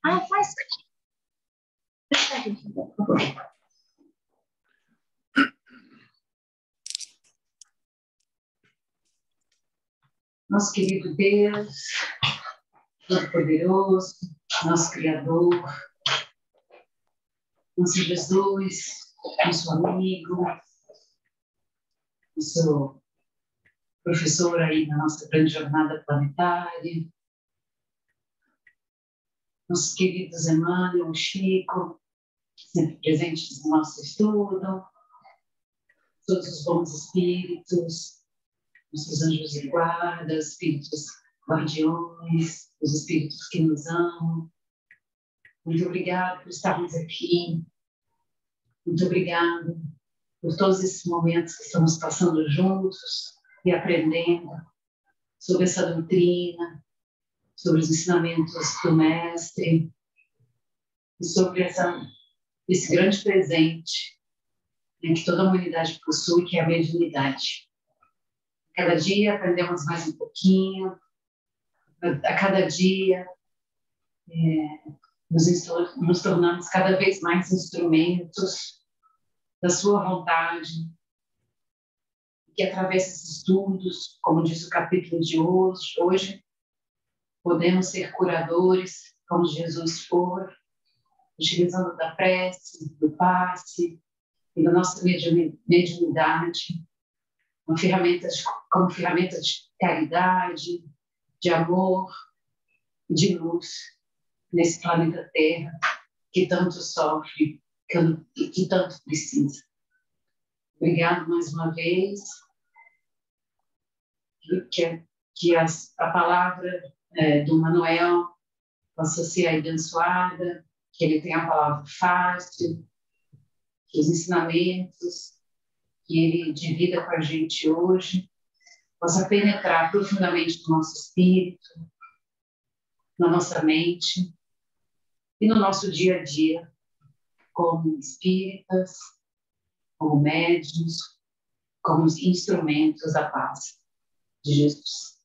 Ah, faz. Por favor. Nosso querido Deus, Todo-Poderoso, nosso Criador, nosso Jesus, nosso amigo, nosso professor aí na nossa grande jornada planetária, nossos queridos Emmanuel, Chico, sempre presentes no nosso estudo, todos os bons espíritos, nossos anjos de guarda, espíritos guardiões, os espíritos que nos amam. Muito obrigado por estarmos aqui. Muito obrigado por todos esses momentos que estamos passando juntos e aprendendo sobre essa doutrina, sobre os ensinamentos do Mestre e sobre esse grande presente, né, que toda a humanidade possui, que é a mediunidade. Cada dia aprendemos mais um pouquinho, a cada dia nos tornamos cada vez mais instrumentos da sua vontade, que através desses estudos, como diz o capítulo de hoje, podemos ser curadores, como Jesus foi, utilizando da prece, do passe e da nossa mediunidade, como ferramenta de caridade, de amor, de luz nesse planeta Terra que tanto sofre, que tanto precisa. Obrigado mais uma vez. Que a palavra do Manuel possa ser abençoada, que ele tenha a palavra fácil, que os ensinamentos que ele divida com a gente hoje possa penetrar profundamente no nosso espírito, na nossa mente e no nosso dia a dia, como espíritas, como médiuns, como instrumentos da paz de Jesus.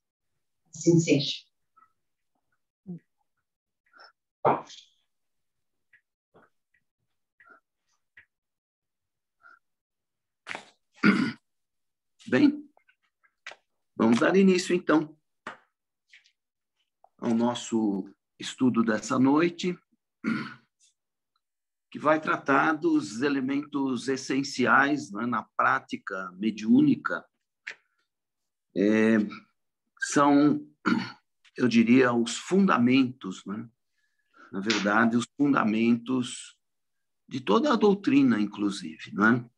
Assim seja. Bem, vamos dar início, então, ao nosso estudo dessa noite, que vai tratar dos elementos essenciais, né, na prática mediúnica. São, eu diria, os fundamentos, né? Na verdade, os fundamentos de toda a doutrina, inclusive, né?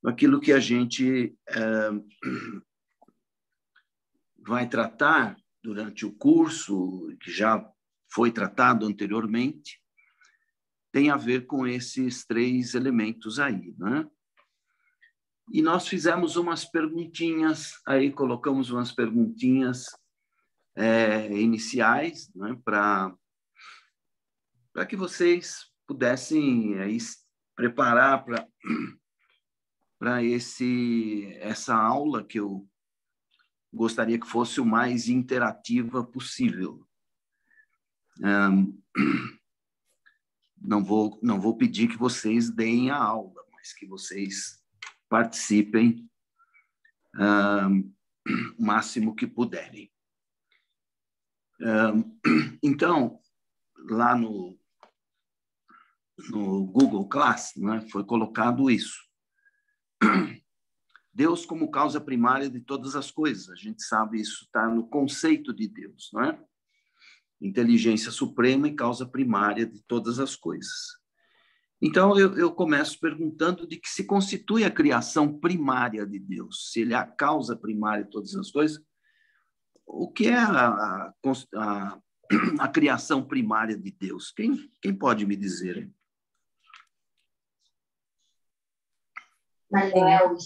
Aquilo que a gente vai tratar durante o curso, que já foi tratado anteriormente, tem a ver com esses três elementos aí, né? E nós fizemos umas perguntinhas, aí colocamos umas perguntinhas iniciais, né, para que vocês pudessem aí preparar para essa aula, que eu gostaria que fosse o mais interativa possível. Não vou pedir que vocês deem a aula, mas que vocês participem o máximo que puderem. Então, lá no Google Class, né, foi colocado isso. Deus como causa primária de todas as coisas. A gente sabe, isso está no conceito de Deus, não é? Inteligência suprema e causa primária de todas as coisas. Então, eu começo perguntando de que se constitui a criação primária de Deus. Se ele é a causa primária de todas as coisas, o que é a criação primária de Deus? Quem pode me dizer, hein? Manuel,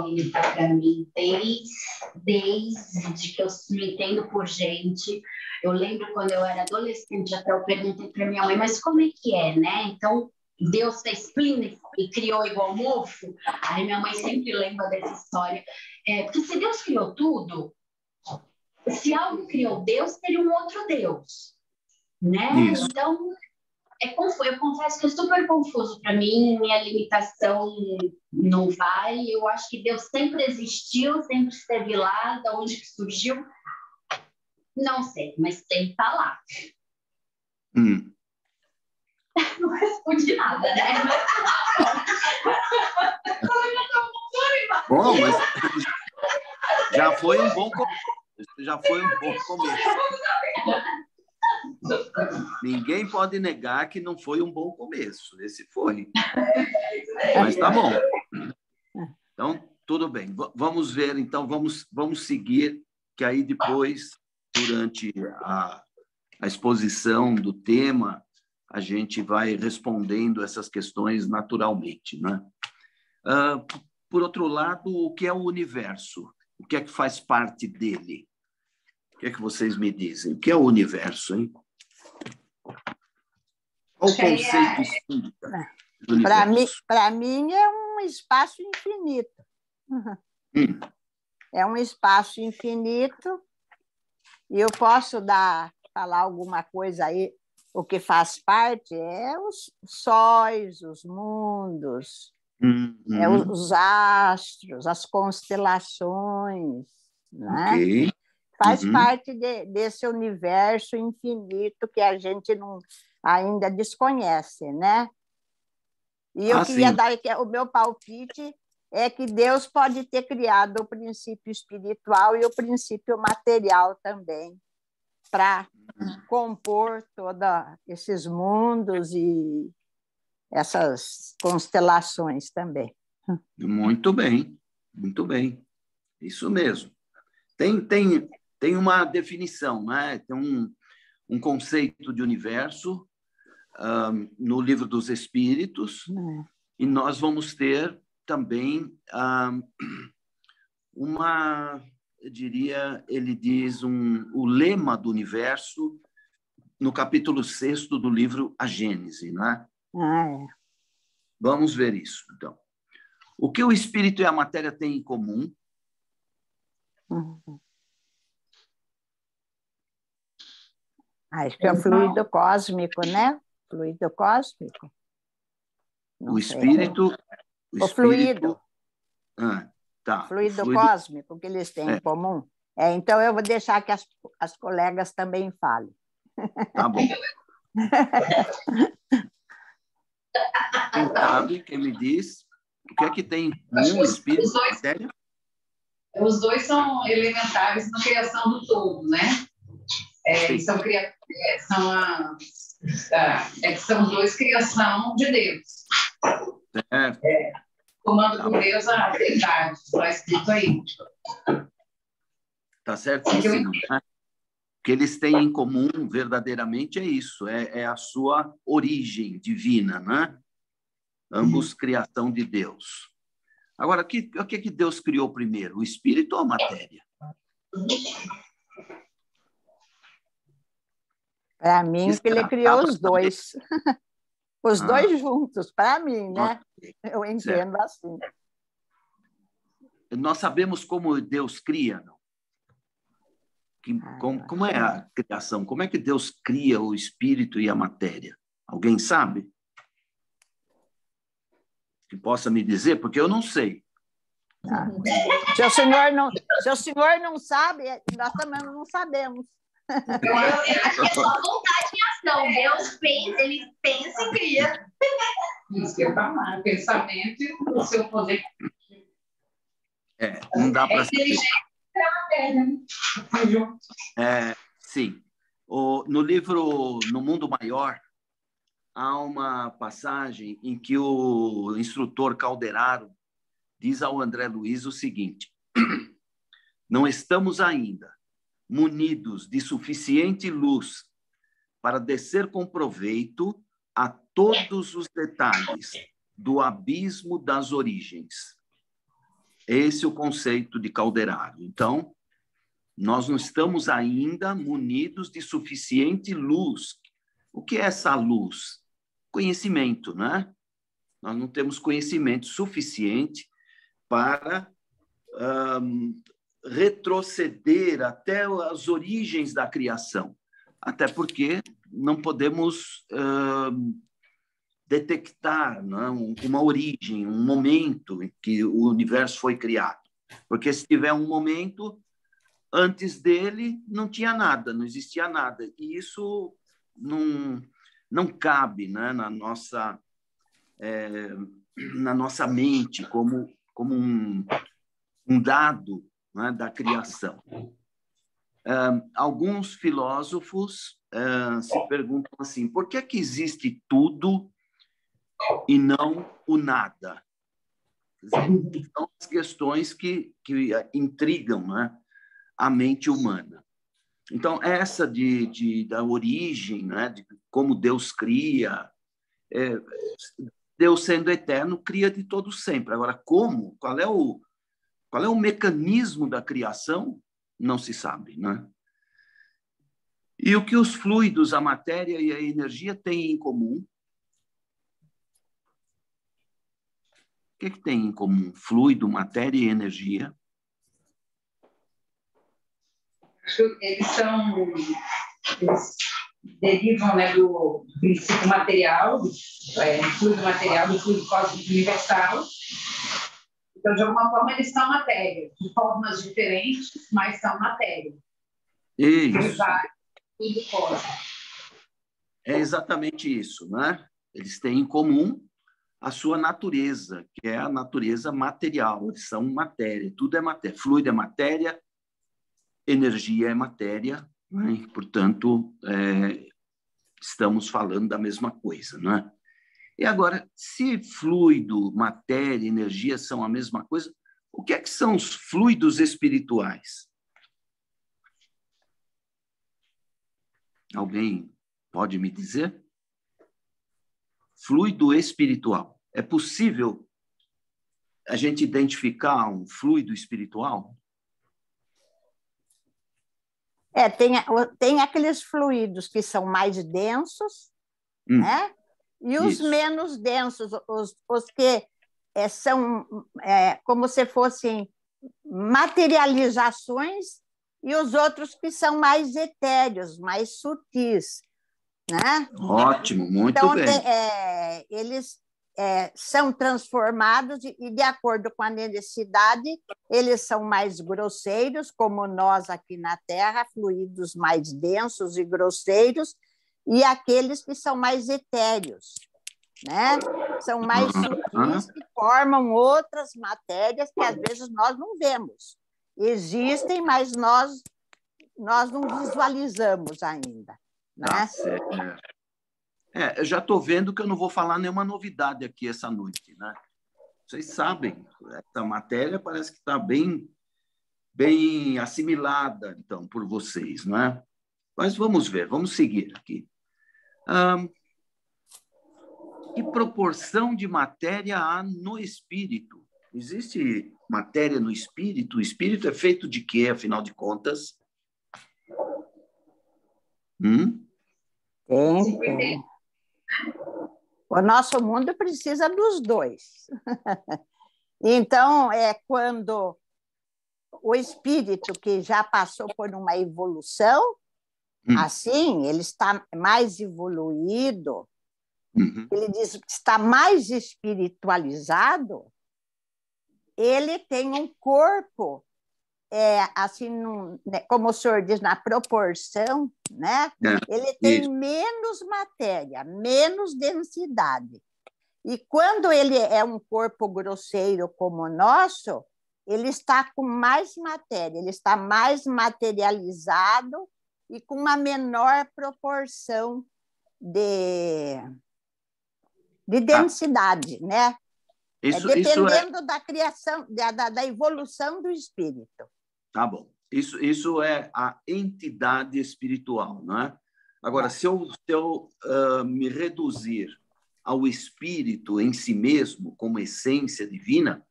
ele está para mim desde que eu me entendo por gente. Eu lembro quando eu era adolescente, até eu perguntei para minha mãe, mas como é que é, né? Então, Deus fez plina e criou igual mofo? Aí minha mãe sempre lembra dessa história. Porque se Deus criou tudo, se algo criou Deus, teria um outro Deus. né? Isso. Então, eu confesso que é super confuso para mim, minha limitação não vai. Eu acho que Deus sempre existiu, sempre esteve lá, de onde que surgiu, não sei, mas sempre está lá. Não respondi nada, né? Bom, mas já foi um bom começo. Já foi um bom começo. Ninguém pode negar que não foi um bom começo. Esse foi. Mas tá bom. Então, tudo bem. Vamos ver, então, vamos seguir, que aí depois, durante a exposição do tema, a gente vai respondendo essas questões naturalmente, né? Por outro lado, o que é o universo? O que é que faz parte dele? O que é que vocês me dizem? O que é o universo, hein? Qual o conceito espírita do universo? Para mim, é um espaço infinito. É um espaço infinito e eu posso falar alguma coisa aí. O que faz parte é os sóis, os mundos, os astros, as constelações, né? Okay. Faz parte desse universo infinito que a gente ainda desconhece, né? E eu queria dar o meu palpite é que Deus pode ter criado o princípio espiritual e o princípio material também para compor todos esses mundos e essas constelações também. Muito bem, muito bem. Isso mesmo. Tem uma definição, né? Tem um conceito de universo no Livro dos Espíritos, e nós vamos ter também eu diria, ele diz o lema do universo no capítulo 6 do livro A Gênese, né? Vamos ver isso, então. O que o espírito e a matéria têm em comum? Acho que é o fluido cósmico, né? Fluido cósmico. O espírito... O fluido. Tá. Fluido cósmico que eles têm em comum. Então, eu vou deixar que as colegas também falem. Tá bom. Quem sabe, quem me diz, o que é que tem o espírito e a matéria? Os dois são elementares na criação do todo, né? São os dois criação de Deus. Certo. Comando por Deus a verdade, está escrito aí. Está certíssimo. Né? O que eles têm em comum verdadeiramente é isso, é a sua origem divina, né? Ambos criação de Deus. Agora, o que Deus criou primeiro, o espírito ou a matéria? Para mim, ele criou os dois. Os dois juntos, para mim, né? Eu entendo assim. Nós sabemos como Deus cria, não? Como é a criação? Como é que Deus cria o espírito e a matéria? Alguém sabe? Que possa me dizer, porque eu não sei. Se o senhor não sabe, nós também não sabemos. Eu acho que é só vontade em ação. Deus pensa, ele pensa e cria. Isso que eu falo, o pensamento e o seu poder. Não dá para inteligente é a matéria. Sim. No livro No Mundo Maior, há uma passagem em que o instrutor Calderaro diz ao André Luiz o seguinte: não estamos ainda munidos de suficiente luz para descer com proveito a todos os detalhes do abismo das origens. Esse é o conceito de Calderaro. Então, nós não estamos ainda munidos de suficiente luz. O que é essa luz? Conhecimento, né? Nós não temos conhecimento suficiente para retroceder até as origens da criação. Até porque não podemos detectar, né, uma origem, um momento em que o universo foi criado. Porque se tiver um momento, antes dele não tinha nada, não existia nada. E isso não cabe, né, na nossa mente como um dado, né, da criação. Alguns filósofos se perguntam assim, por que que existe tudo e não o nada? Quer dizer, são as questões que intrigam, né, a mente humana. Então, essa da origem, né, de como Deus cria, Deus sendo eterno, cria de todo sempre. Agora, como? Qual é o mecanismo da criação? Não se sabe, né? E o que os fluidos, a matéria e a energia têm em comum? O que tem em comum? Fluido, matéria e energia? Eles derivam, né, do princípio material, do fluido material, do fluido cósmico universal. Então, de alguma forma, eles são matéria, de formas diferentes, mas são matéria. Isso. Fluido cósmico. É exatamente isso, né? Eles têm em comum a sua natureza, que é a natureza material. Eles são matéria, tudo é matéria. Fluido é matéria, energia é matéria, né? Portanto, estamos falando da mesma coisa, não é? E agora, se fluido, matéria e energia são a mesma coisa, o que é que são os fluidos espirituais? Alguém pode me dizer? Fluido espiritual. É possível a gente identificar um fluido espiritual? Tem aqueles fluidos que são mais densos, né? E os menos densos, os que são como se fossem materializações, e os outros que são mais etéreos, mais sutis, né? Ótimo, muito então, bem. Eles são transformados e, de acordo com a necessidade, eles são mais grosseiros, como nós aqui na Terra, fluidos mais densos e grosseiros, e aqueles que são mais etéreos, né? São mais sutis, que formam outras matérias que, às vezes, nós não vemos. Existem, mas nós não visualizamos ainda. Né? Tá certo. Eu já estou vendo que eu não vou falar nenhuma novidade aqui essa noite, né? Vocês sabem, essa matéria parece que está bem assimilada, então, por vocês, não é? Mas vamos ver, vamos seguir aqui. Que proporção de matéria há no espírito? Existe matéria no espírito? O espírito é feito de quê, afinal de contas? Tem. O nosso mundo precisa dos dois. Então, quando o espírito que já passou por uma evolução, assim, ele está mais evoluído, ele diz que está mais espiritualizado, ele tem um corpo, assim, como o senhor diz, na proporção, né? Ele tem menos matéria, menos densidade. E quando ele é um corpo grosseiro como o nosso, ele está com mais matéria, ele está mais materializado e com uma menor proporção de densidade, né? Dependendo da criação, da evolução do espírito. Tá bom. Isso é a entidade espiritual, não é? Agora, se eu me reduzir ao espírito em si mesmo, como essência divina,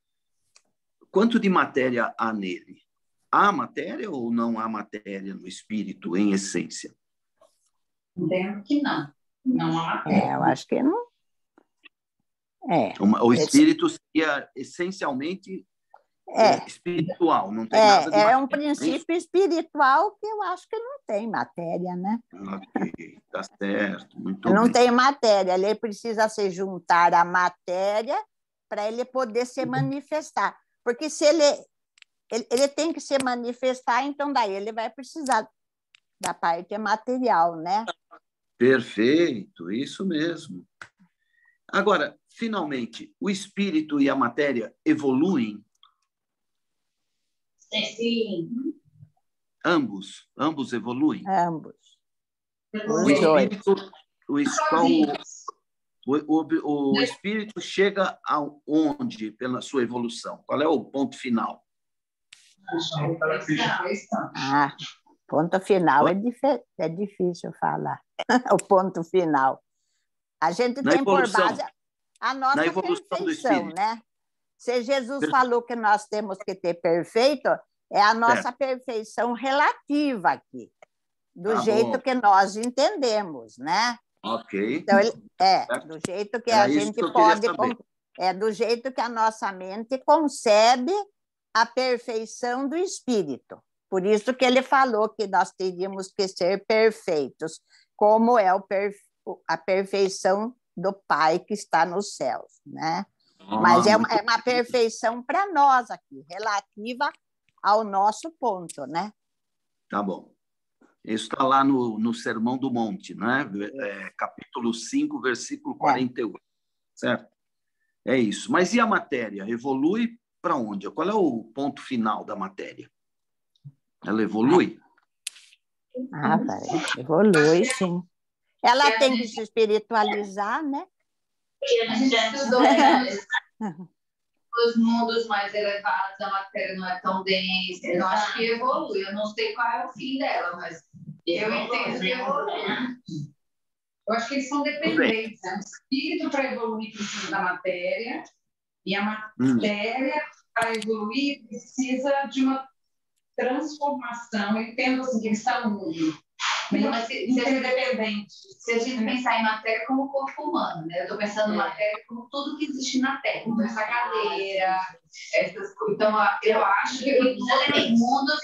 quanto de matéria há nele? Há matéria ou não há matéria no espírito em essência? Entendo que não. Não há matéria. Eu acho que não. O espírito seria essencialmente espiritual, não tem nada de matéria. É um princípio espiritual que eu acho que não tem matéria, né? Ok, tá certo, muito não bem. tem matéria, ele precisa se juntar à matéria para ele poder se manifestar. Porque se ele tem que se manifestar, então daí ele vai precisar da parte material, né? Perfeito, isso mesmo. Agora, finalmente, o espírito e a matéria evoluem? Sim. Ambos evoluem? Ambos. O espírito, o espírito chega aonde pela sua evolução? Qual é o ponto final? Ponto final é difícil falar. O ponto final. A gente tem por base a nossa perfeição, né? Se Jesus falou que nós temos que ter perfeito, é a nossa perfeição relativa aqui, do jeito que nós entendemos, né? Ok. Então, do jeito que a gente pode... do jeito que a nossa mente concebe a perfeição do espírito. Por isso que ele falou que nós teríamos que ser perfeitos, como é a perfeição do Pai que está nos céus, né? Mas é uma perfeição para nós aqui, relativa ao nosso ponto, né? Tá bom. Isso está lá no Sermão do Monte, né? Capítulo 5, versículo 48, certo? É isso. Mas e a matéria? Evolui para onde? Qual é o ponto final da matéria? Ela evolui? Evolui, sim. Ela tem que se espiritualizar, né? A gente estudou os mundos mais elevados, a matéria não é tão densa. Eu acho que evolui. Eu não sei qual é o fim dela, mas eu entendo que evolui. Eu acho que eles são dependentes. O espírito para evoluir precisa da matéria e a matéria para evoluir precisa de uma transformação. Eu entendo assim, que eles são independentes. Se a gente pensar em matéria como corpo humano, né? Eu estou pensando em matéria como tudo que existe na Terra. Então, essa cadeira, essas coisas. Então, eu acho que os elementos mundos,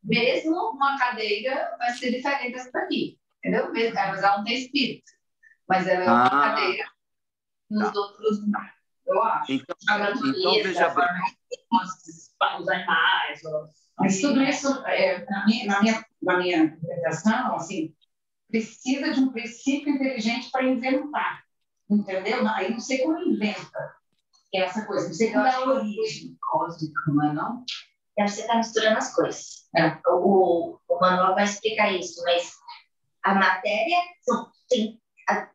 mesmo uma cadeira, vai ser diferente dessa daqui. Entendeu? Mas ela não tem espírito. Mas ela é uma cadeira nos outros. Eu acho. Então veja bem. Os animais. Mas tudo isso, na minha interpretação, assim, precisa de um princípio inteligente para inventar. Entendeu? Aí não sei como inventa essa coisa. Não sei qual é a origem cósmica, não é não? Eu acho que você está misturando as coisas. O manual vai explicar isso, mas a matéria tem a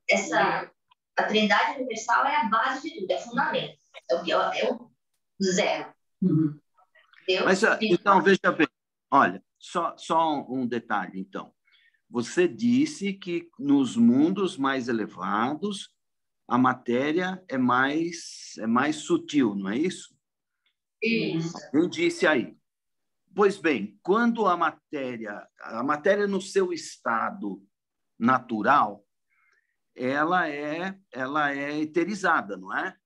trindade universal é a base de tudo, é o fundamento, é o zero. Deus, mas então veja bem, olha, só um detalhe então. Você disse que nos mundos mais elevados a matéria é mais sutil, não é isso? Isso. Alguém disse aí. Pois bem, quando a matéria no seu estado natural, ela é eterizada, não é?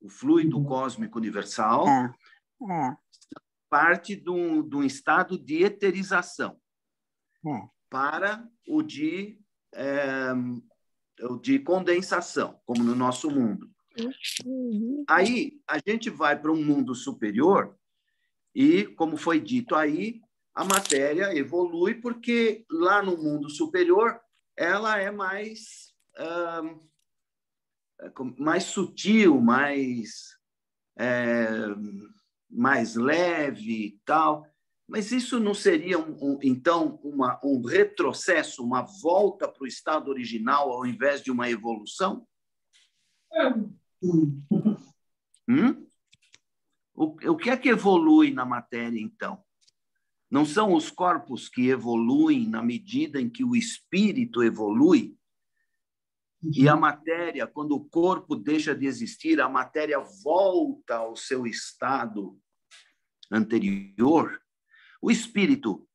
O fluido cósmico universal parte de um estado de eterização para o de condensação, como no nosso mundo. Aí a gente vai para um mundo superior e, como foi dito aí, a matéria evolui porque lá no mundo superior ela é mais sutil, mais leve e tal. Mas isso não seria, então, um retrocesso, uma volta para o estado original ao invés de uma evolução? O que é que evolui na matéria, então? Não são os corpos que evoluem na medida em que o espírito evolui? E a matéria, quando o corpo deixa de existir, a matéria volta ao seu estado anterior? O espírito,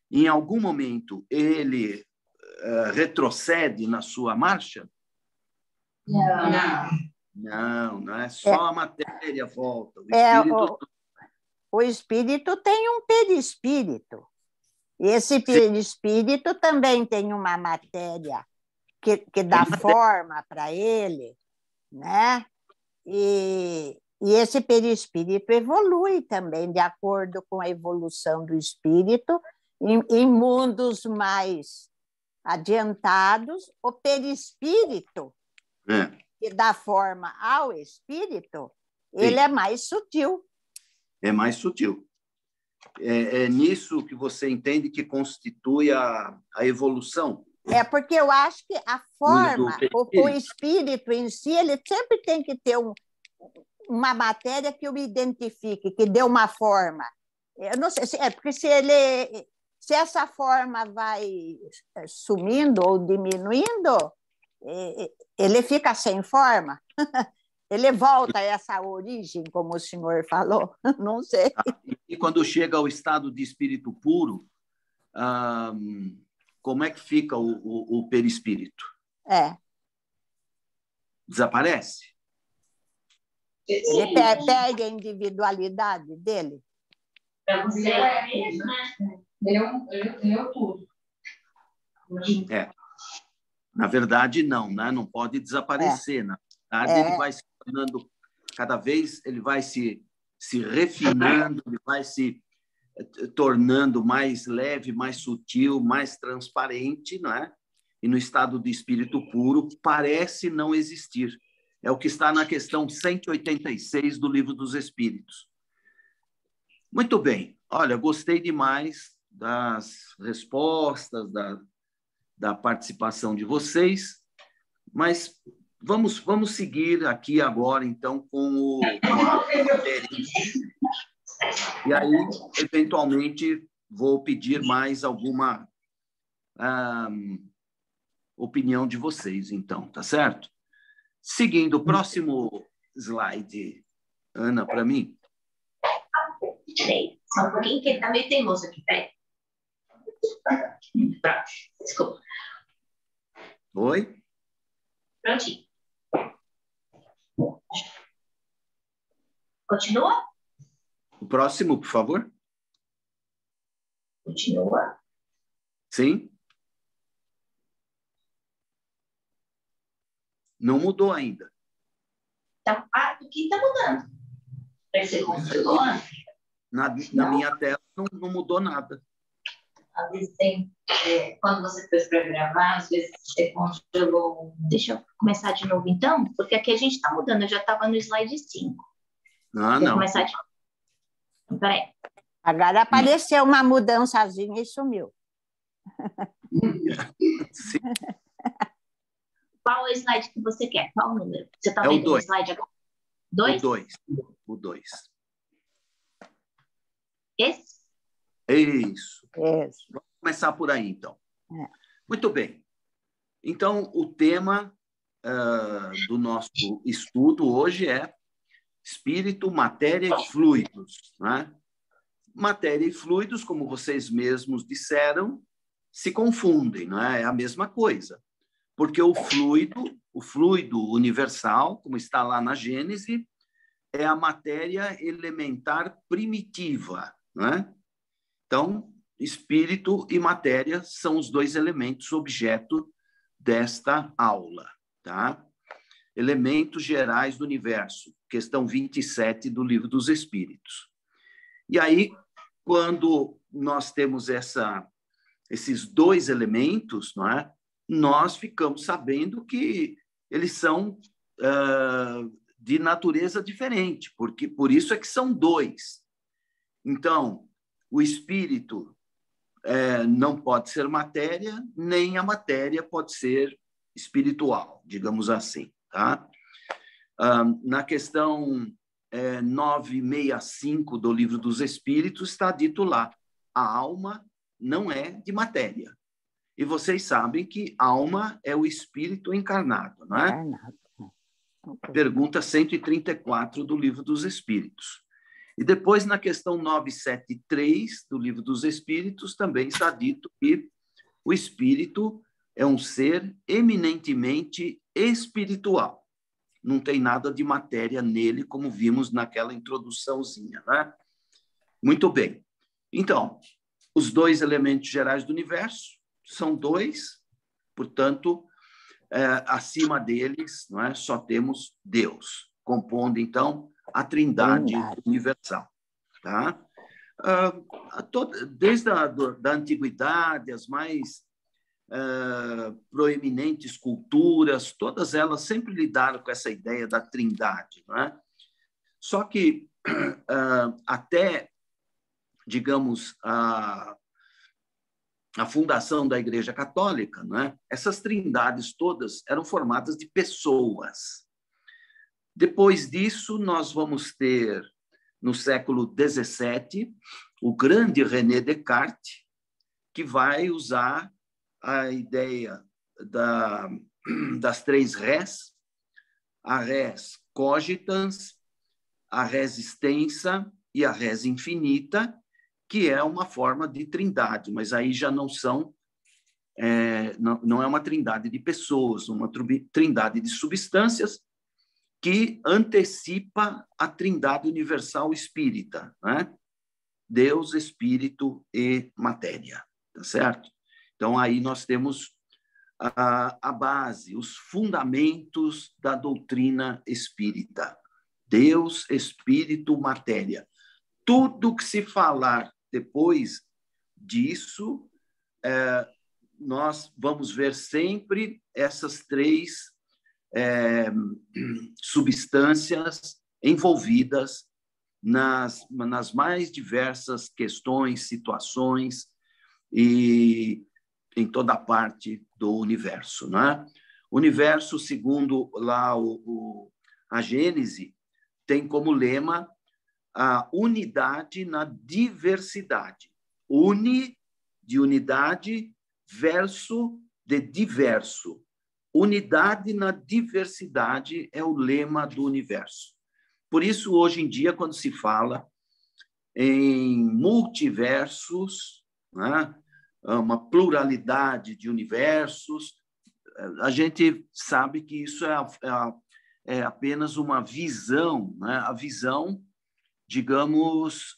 em algum momento, ele retrocede na sua marcha? Não. Não é só a matéria volta. O espírito... o espírito tem um perispírito. Esse perispírito também tem uma matéria que dá forma para ele, né? E esse perispírito evolui também, de acordo com a evolução do espírito. Em mundos mais adiantados, o perispírito, que dá forma ao espírito, ele é mais sutil. É mais sutil. É nisso que você entende que constitui a evolução? É porque eu acho que a forma, o espírito em si, ele sempre tem que ter uma matéria que o identifique, que dê uma forma. Eu não sei, porque se essa forma vai sumindo ou diminuindo, ele fica sem forma. Ele volta a essa origem, como o senhor falou, não sei. E quando chega ao estado de espírito puro, como é que fica o perispírito? Desaparece? Ele perde a individualidade dele? Para você é mesmo, né? Deu tudo. Na verdade, não, né? Não pode desaparecer. Na verdade, ele vai se tornando, cada vez ele vai se refinando, ele vai se tornando mais leve, mais sutil, mais transparente, não é? E no estado de espírito puro parece não existir. É o que está na questão 186 do Livro dos Espíritos. Muito bem. Olha, gostei demais das respostas, da participação de vocês, mas vamos seguir aqui agora, então, com a e aí, eventualmente, vou pedir mais alguma opinião de vocês, então, tá certo? Seguindo, o próximo slide, Ana, para mim. Só um pouquinho, que ele tá meio teimoso aqui, peraí. Pronto, desculpa. Oi? Prontinho. Continua? O próximo, por favor. Continua. Sim. Não mudou ainda. Aqui está mudando. Você congelou? Na minha tela não mudou nada. Às vezes tem, quando você fez para gravar, às vezes você congelou. Deixa eu começar de novo, então, porque aqui a gente está mudando. Eu já estava no slide 5. Não. Começar de novo. Peraí. Agora apareceu uma mudançazinha e sumiu. Sim. Qual é o slide que você quer? Qual o número? Você está vendo o slide agora? 2? O 2. Esse? Isso. Isso. Vamos começar por aí, então. Muito bem. Então, o tema do nosso estudo hoje é espírito, matéria e fluidos, né? Matéria e fluidos, como vocês mesmos disseram, se confundem, não é? É a mesma coisa. Porque o fluido universal, como está lá na Gênese, é a matéria elementar primitiva, né? Então, espírito e matéria são os dois elementos objeto desta aula, tá? Elementos gerais do universo, questão 27 do Livro dos Espíritos. E aí, quando nós temos esses dois elementos, não é? Nós ficamos sabendo que eles são de natureza diferente, porque por isso é que são dois. Então, o espírito não pode ser matéria, nem a matéria pode ser espiritual, digamos assim, tá? Na questão 965 do Livro dos Espíritos está dito lá, a alma não é de matéria. E vocês sabem que alma é o espírito encarnado, não é? Pergunta 134 do Livro dos Espíritos. E depois, na questão 973 do Livro dos Espíritos, também está dito que o espírito é um ser eminentemente espiritual. Não tem nada de matéria nele, como vimos naquela introduçãozinha, né? Muito bem. Então, os dois elementos gerais do universo são dois, portanto, acima deles, não é? Só temos Deus, compondo, então, a Trindade universal. Tá? Desde da antiguidade, as mais proeminentes culturas, todas elas sempre lidaram com essa ideia da Trindade. Não é? Só que até, digamos, a fundação da Igreja Católica, né? Essas trindades todas eram formadas de pessoas. Depois disso, nós vamos ter, no século XVII, o grande René Descartes, que vai usar a ideia das três res, a res cogitans, a res extensa e a res infinita, que é uma forma de trindade, mas aí já não são, não é uma trindade de pessoas, uma trindade de substâncias que antecipa a trindade universal espírita, né? Deus, Espírito e matéria, tá certo? Então, aí nós temos a base, os fundamentos da doutrina espírita. Deus, Espírito, matéria. Tudo que se falar depois disso, nós vamos ver sempre essas três substâncias envolvidas nas mais diversas questões, situações e em toda parte do universo, né? O universo, segundo lá a Gênese, tem como lema a unidade na diversidade. Uni, de unidade, verso, de diverso. Unidade na diversidade é o lema do universo. Por isso, hoje em dia, quando se fala em multiversos, né, uma pluralidade de universos, a gente sabe que isso é apenas uma visão, né? A visão, digamos,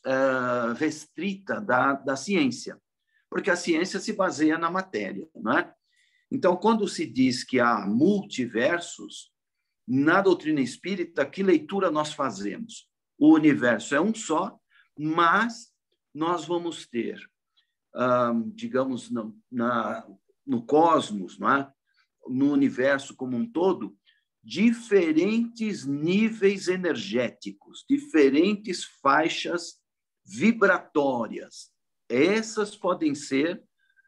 restrita da ciência, porque a ciência se baseia na matéria, não é? Então, quando se diz que há multiversos, na doutrina espírita, que leitura nós fazemos? O universo é um só, mas nós vamos ter, digamos, no cosmos, não é? No universo como um todo, diferentes níveis energéticos, diferentes faixas vibratórias. Essas podem ser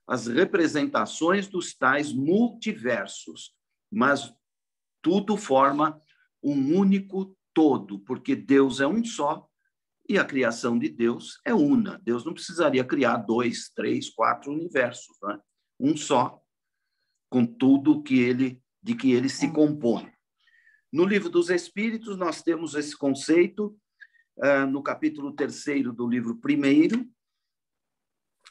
as representações dos tais multiversos, mas tudo forma um único todo, porque Deus é um só e a criação de Deus é una. Deus não precisaria criar 2, 3, 4 universos, né? Um só, com tudo de que ele se compõe. No Livro dos Espíritos, nós temos esse conceito, no capítulo 3º do livro 1º,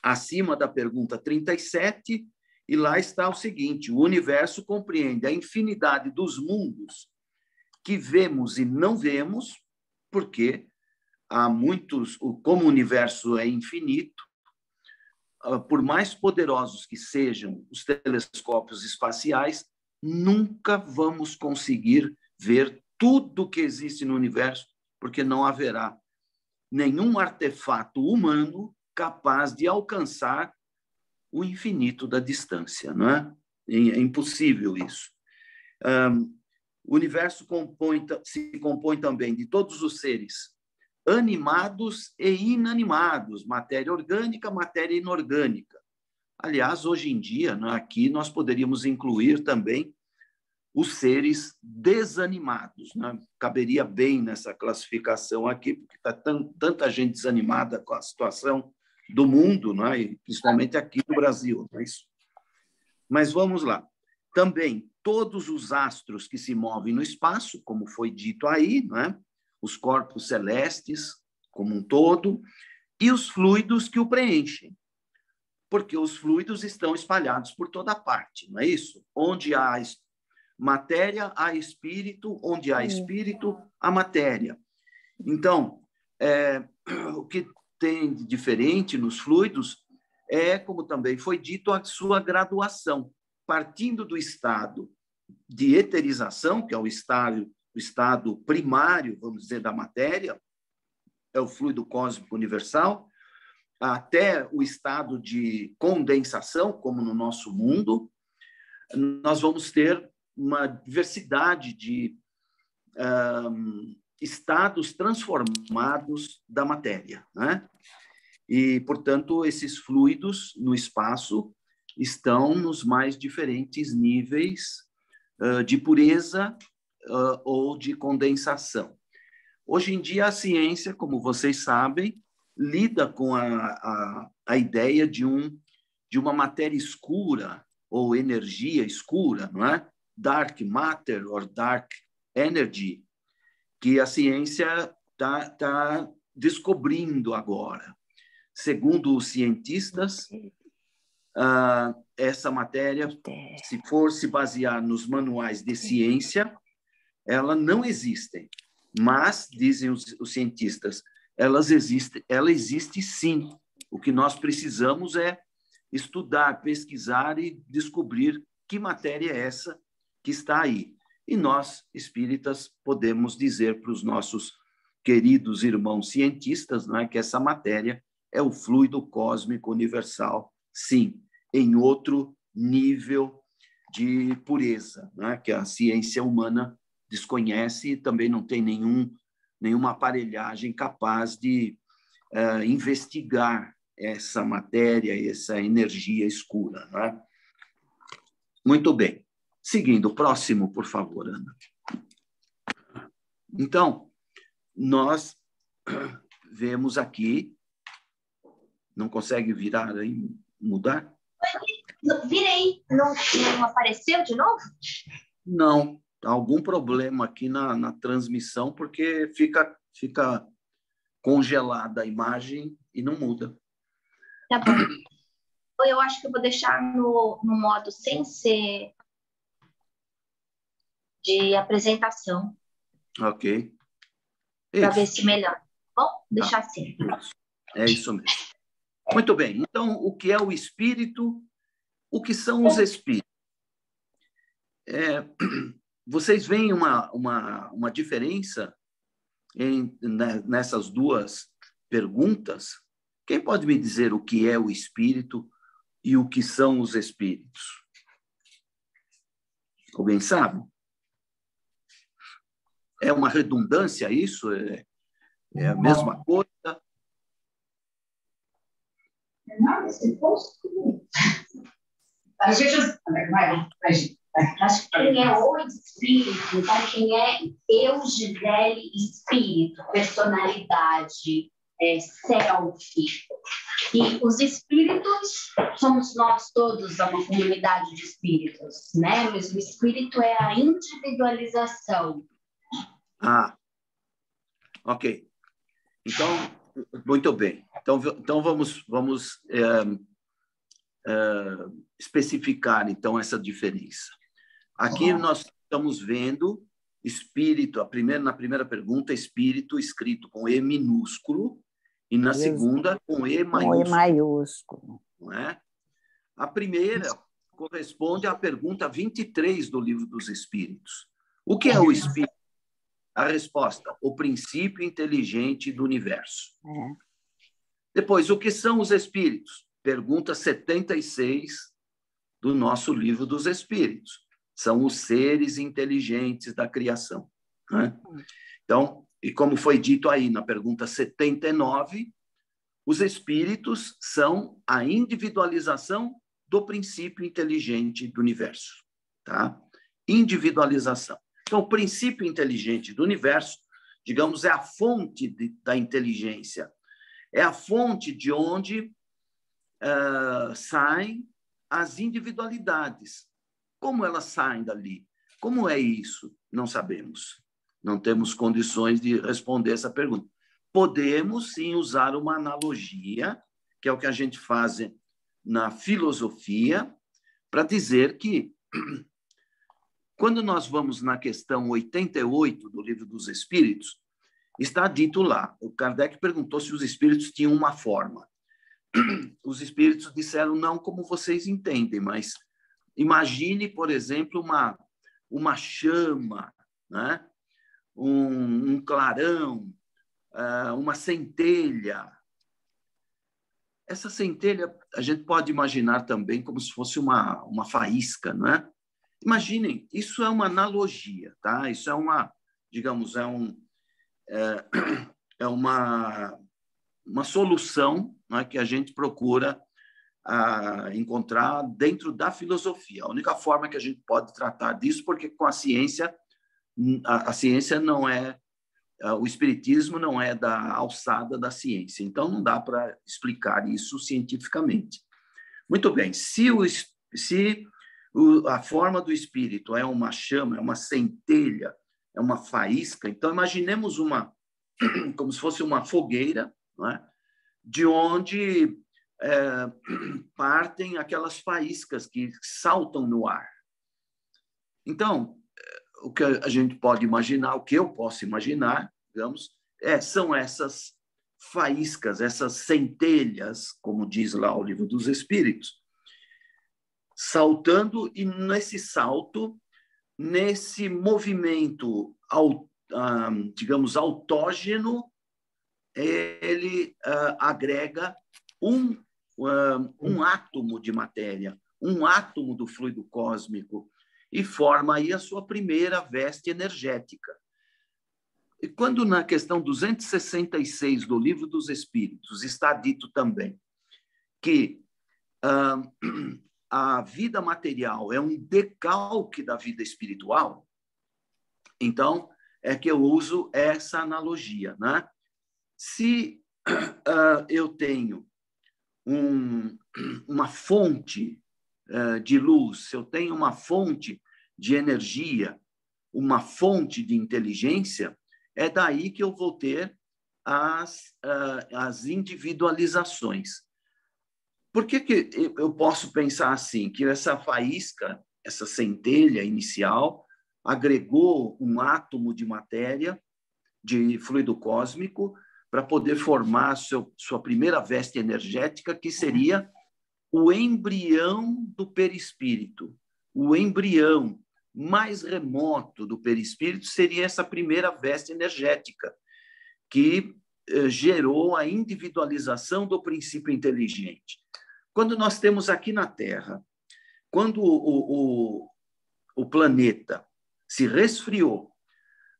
acima da pergunta 37, e lá está o seguinte: o universo compreende a infinidade dos mundos que vemos e não vemos, porque há muitos, como o universo é infinito, por mais poderosos que sejam os telescópios espaciais, nunca vamos conseguir ver tudo que existe no universo, porque não haverá nenhum artefato humano capaz de alcançar o infinito da distância, não é? É impossível isso. O universo se compõe também de todos os seres animados e inanimados, matéria orgânica, matéria inorgânica. Aliás, hoje em dia, né, aqui nós poderíamos incluir também os seres desanimados, né? Caberia bem nessa classificação aqui, porque está tanta gente desanimada com a situação do mundo, né? E principalmente aqui no Brasil. Não é isso? Mas vamos lá. Também todos os astros que se movem no espaço, como foi dito aí, né? Os corpos celestes como um todo, e os fluidos que o preenchem. Porque os fluidos estão espalhados por toda parte, não é isso? Onde há matéria, há espírito, onde há espírito, há matéria. Então, o que tem de diferente nos fluidos é, como também foi dito, a sua graduação, partindo do estado de eterização, que é o estado primário, vamos dizer, da matéria, é o fluido cósmico universal, até o estado de condensação, como no nosso mundo, nós vamos ter uma diversidade de estados transformados da matéria, né? E, portanto, esses fluidos no espaço estão nos mais diferentes níveis de pureza ou de condensação. Hoje em dia, a ciência, como vocês sabem, lida com a ideia de uma matéria escura ou energia escura, não é? Dark matter or dark energy, que a ciência tá descobrindo agora. Segundo os cientistas, essa matéria, se for se basear nos manuais de ciência, ela não existe. Mas, dizem os cientistas, ela existe sim. O que nós precisamos é estudar, pesquisar e descobrir que matéria é essa que está aí. E nós, espíritas, podemos dizer para os nossos queridos irmãos cientistas, né, que essa matéria é o fluido cósmico universal, sim, em outro nível de pureza, né, que a ciência humana desconhece e também não tem nenhuma aparelhagem capaz de investigar essa matéria, essa energia escura, né? Muito bem. Seguindo, próximo, por favor, Ana. Então, nós vemos aqui... Não consegue virar aí, mudar? Virei. Não apareceu de novo? Não. Algum problema aqui na transmissão, porque fica congelada a imagem e não muda. Tá bom. Eu acho que eu vou deixar no modo sem ser de apresentação. Ok. Para ver se melhora. Bom, deixar assim. É isso mesmo. Muito bem. Então, o que é o espírito? O que são os espíritos? Vocês veem uma diferença nessas duas perguntas? Quem pode me dizer o que é o espírito e o que são os espíritos? Alguém sabe? É uma redundância isso? É a mesma coisa? Acho que quem é o espírito, tá? Quem é eu, Gisele, espírito, personalidade, self. E os espíritos somos nós todos, uma comunidade de espíritos, né? Mas o espírito é a individualização. Ok. Então, muito bem. Então vamos especificar, então, essa diferença. Aqui nós estamos vendo espírito, na primeira pergunta, espírito escrito com E minúsculo, e na segunda com E maiúsculo. Com E maiúsculo. Não é? A primeira corresponde à pergunta 23 do Livro dos Espíritos. O que é o espírito? A resposta: o princípio inteligente do universo. Depois, o que são os espíritos? Pergunta 76 do nosso Livro dos Espíritos. São os seres inteligentes da criação, né? Então, e como foi dito aí na pergunta 79, os espíritos são a individualização do princípio inteligente do universo, tá? Individualização. Então, o princípio inteligente do universo, digamos, é a fonte da inteligência, é a fonte de onde saem as individualidades. Como elas saem dali? Como é isso? Não sabemos. Não temos condições de responder essa pergunta. Podemos, sim, usar uma analogia, que é o que a gente faz na filosofia, para dizer que, quando nós vamos na questão 88 do Livro dos Espíritos, está dito lá. O Kardec perguntou se os espíritos tinham uma forma. Os espíritos disseram não como vocês entendem, mas imagine, por exemplo, uma chama, né? um clarão, uma centelha. Essa centelha a gente pode imaginar também como se fosse uma faísca, não é? Imaginem, isso é uma analogia, tá? Isso é uma, digamos, é uma solução, né, que a gente procura encontrar dentro da filosofia. A única forma que a gente pode tratar disso, porque com a ciência não é, o espiritismo não é da alçada da ciência, então não dá para explicar isso cientificamente. Muito bem, se a forma do espírito é uma chama, é uma centelha, é uma faísca, então imaginemos como se fosse uma fogueira, não é? De onde partem aquelas faíscas que saltam no ar. Então, o que a gente pode imaginar, o que eu posso imaginar, digamos, são essas faíscas, essas centelhas, como diz lá o Livro dos Espíritos, saltando, e nesse salto, nesse movimento, digamos, autógeno, ele agrega um átomo de matéria, um átomo do fluido cósmico, e forma aí a sua primeira veste energética. E quando na questão 266 do Livro dos Espíritos está dito também que a vida material é um decalque da vida espiritual, então é que eu uso essa analogia, né? Se eu tenho uma fonte de luz, se eu tenho uma fonte de energia, uma fonte de inteligência, é daí que eu vou ter as individualizações. Por que eu posso pensar assim, que essa faísca, essa centelha inicial, agregou um átomo de matéria, de fluido cósmico, para poder formar sua primeira veste energética, que seria o embrião do perispírito. O embrião mais remoto do perispírito seria essa primeira veste energética, que gerou a individualização do princípio inteligente. Quando nós temos aqui na Terra, quando o planeta se resfriou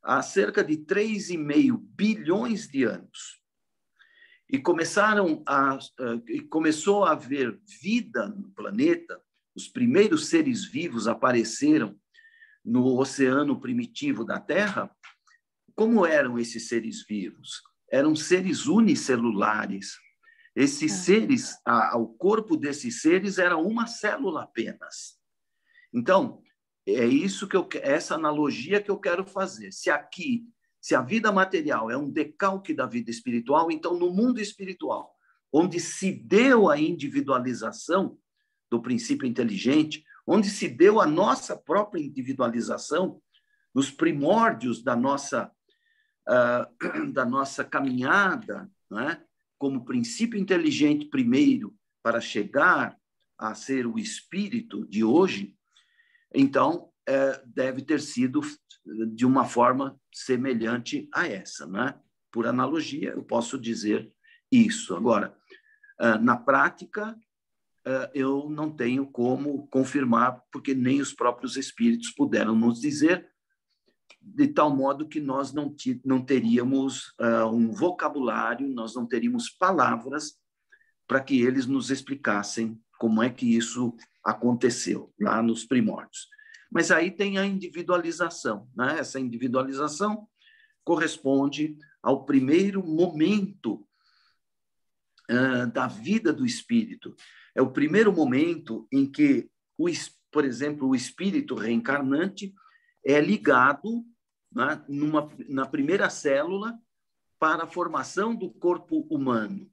há cerca de 3,5 bilhões de anos, e começou a haver vida no planeta, os primeiros seres vivos apareceram no oceano primitivo da Terra. Como eram esses seres vivos? Eram seres unicelulares. Esses seres, o corpo desses seres era uma célula apenas. Então, é isso essa analogia que eu quero fazer. Se a vida material é um decalque da vida espiritual, então no mundo espiritual, onde se deu a individualização do princípio inteligente, onde se deu a nossa própria individualização, nos primórdios da nossa caminhada, né? Como princípio inteligente primeiro, para chegar a ser o espírito de hoje, então deve ter sido de uma forma semelhante a essa, né? Por analogia, eu posso dizer isso. Agora, na prática, eu não tenho como confirmar, porque nem os próprios espíritos puderam nos dizer, de tal modo que nós não teríamos um vocabulário, nós não teríamos palavras para que eles nos explicassem como é que isso aconteceu lá nos primórdios. Mas aí tem a individualização, né? Essa individualização corresponde ao primeiro momento da vida do espírito. É o primeiro momento em que, por exemplo, o espírito reencarnante é ligado, né, na primeira célula para a formação do corpo humano.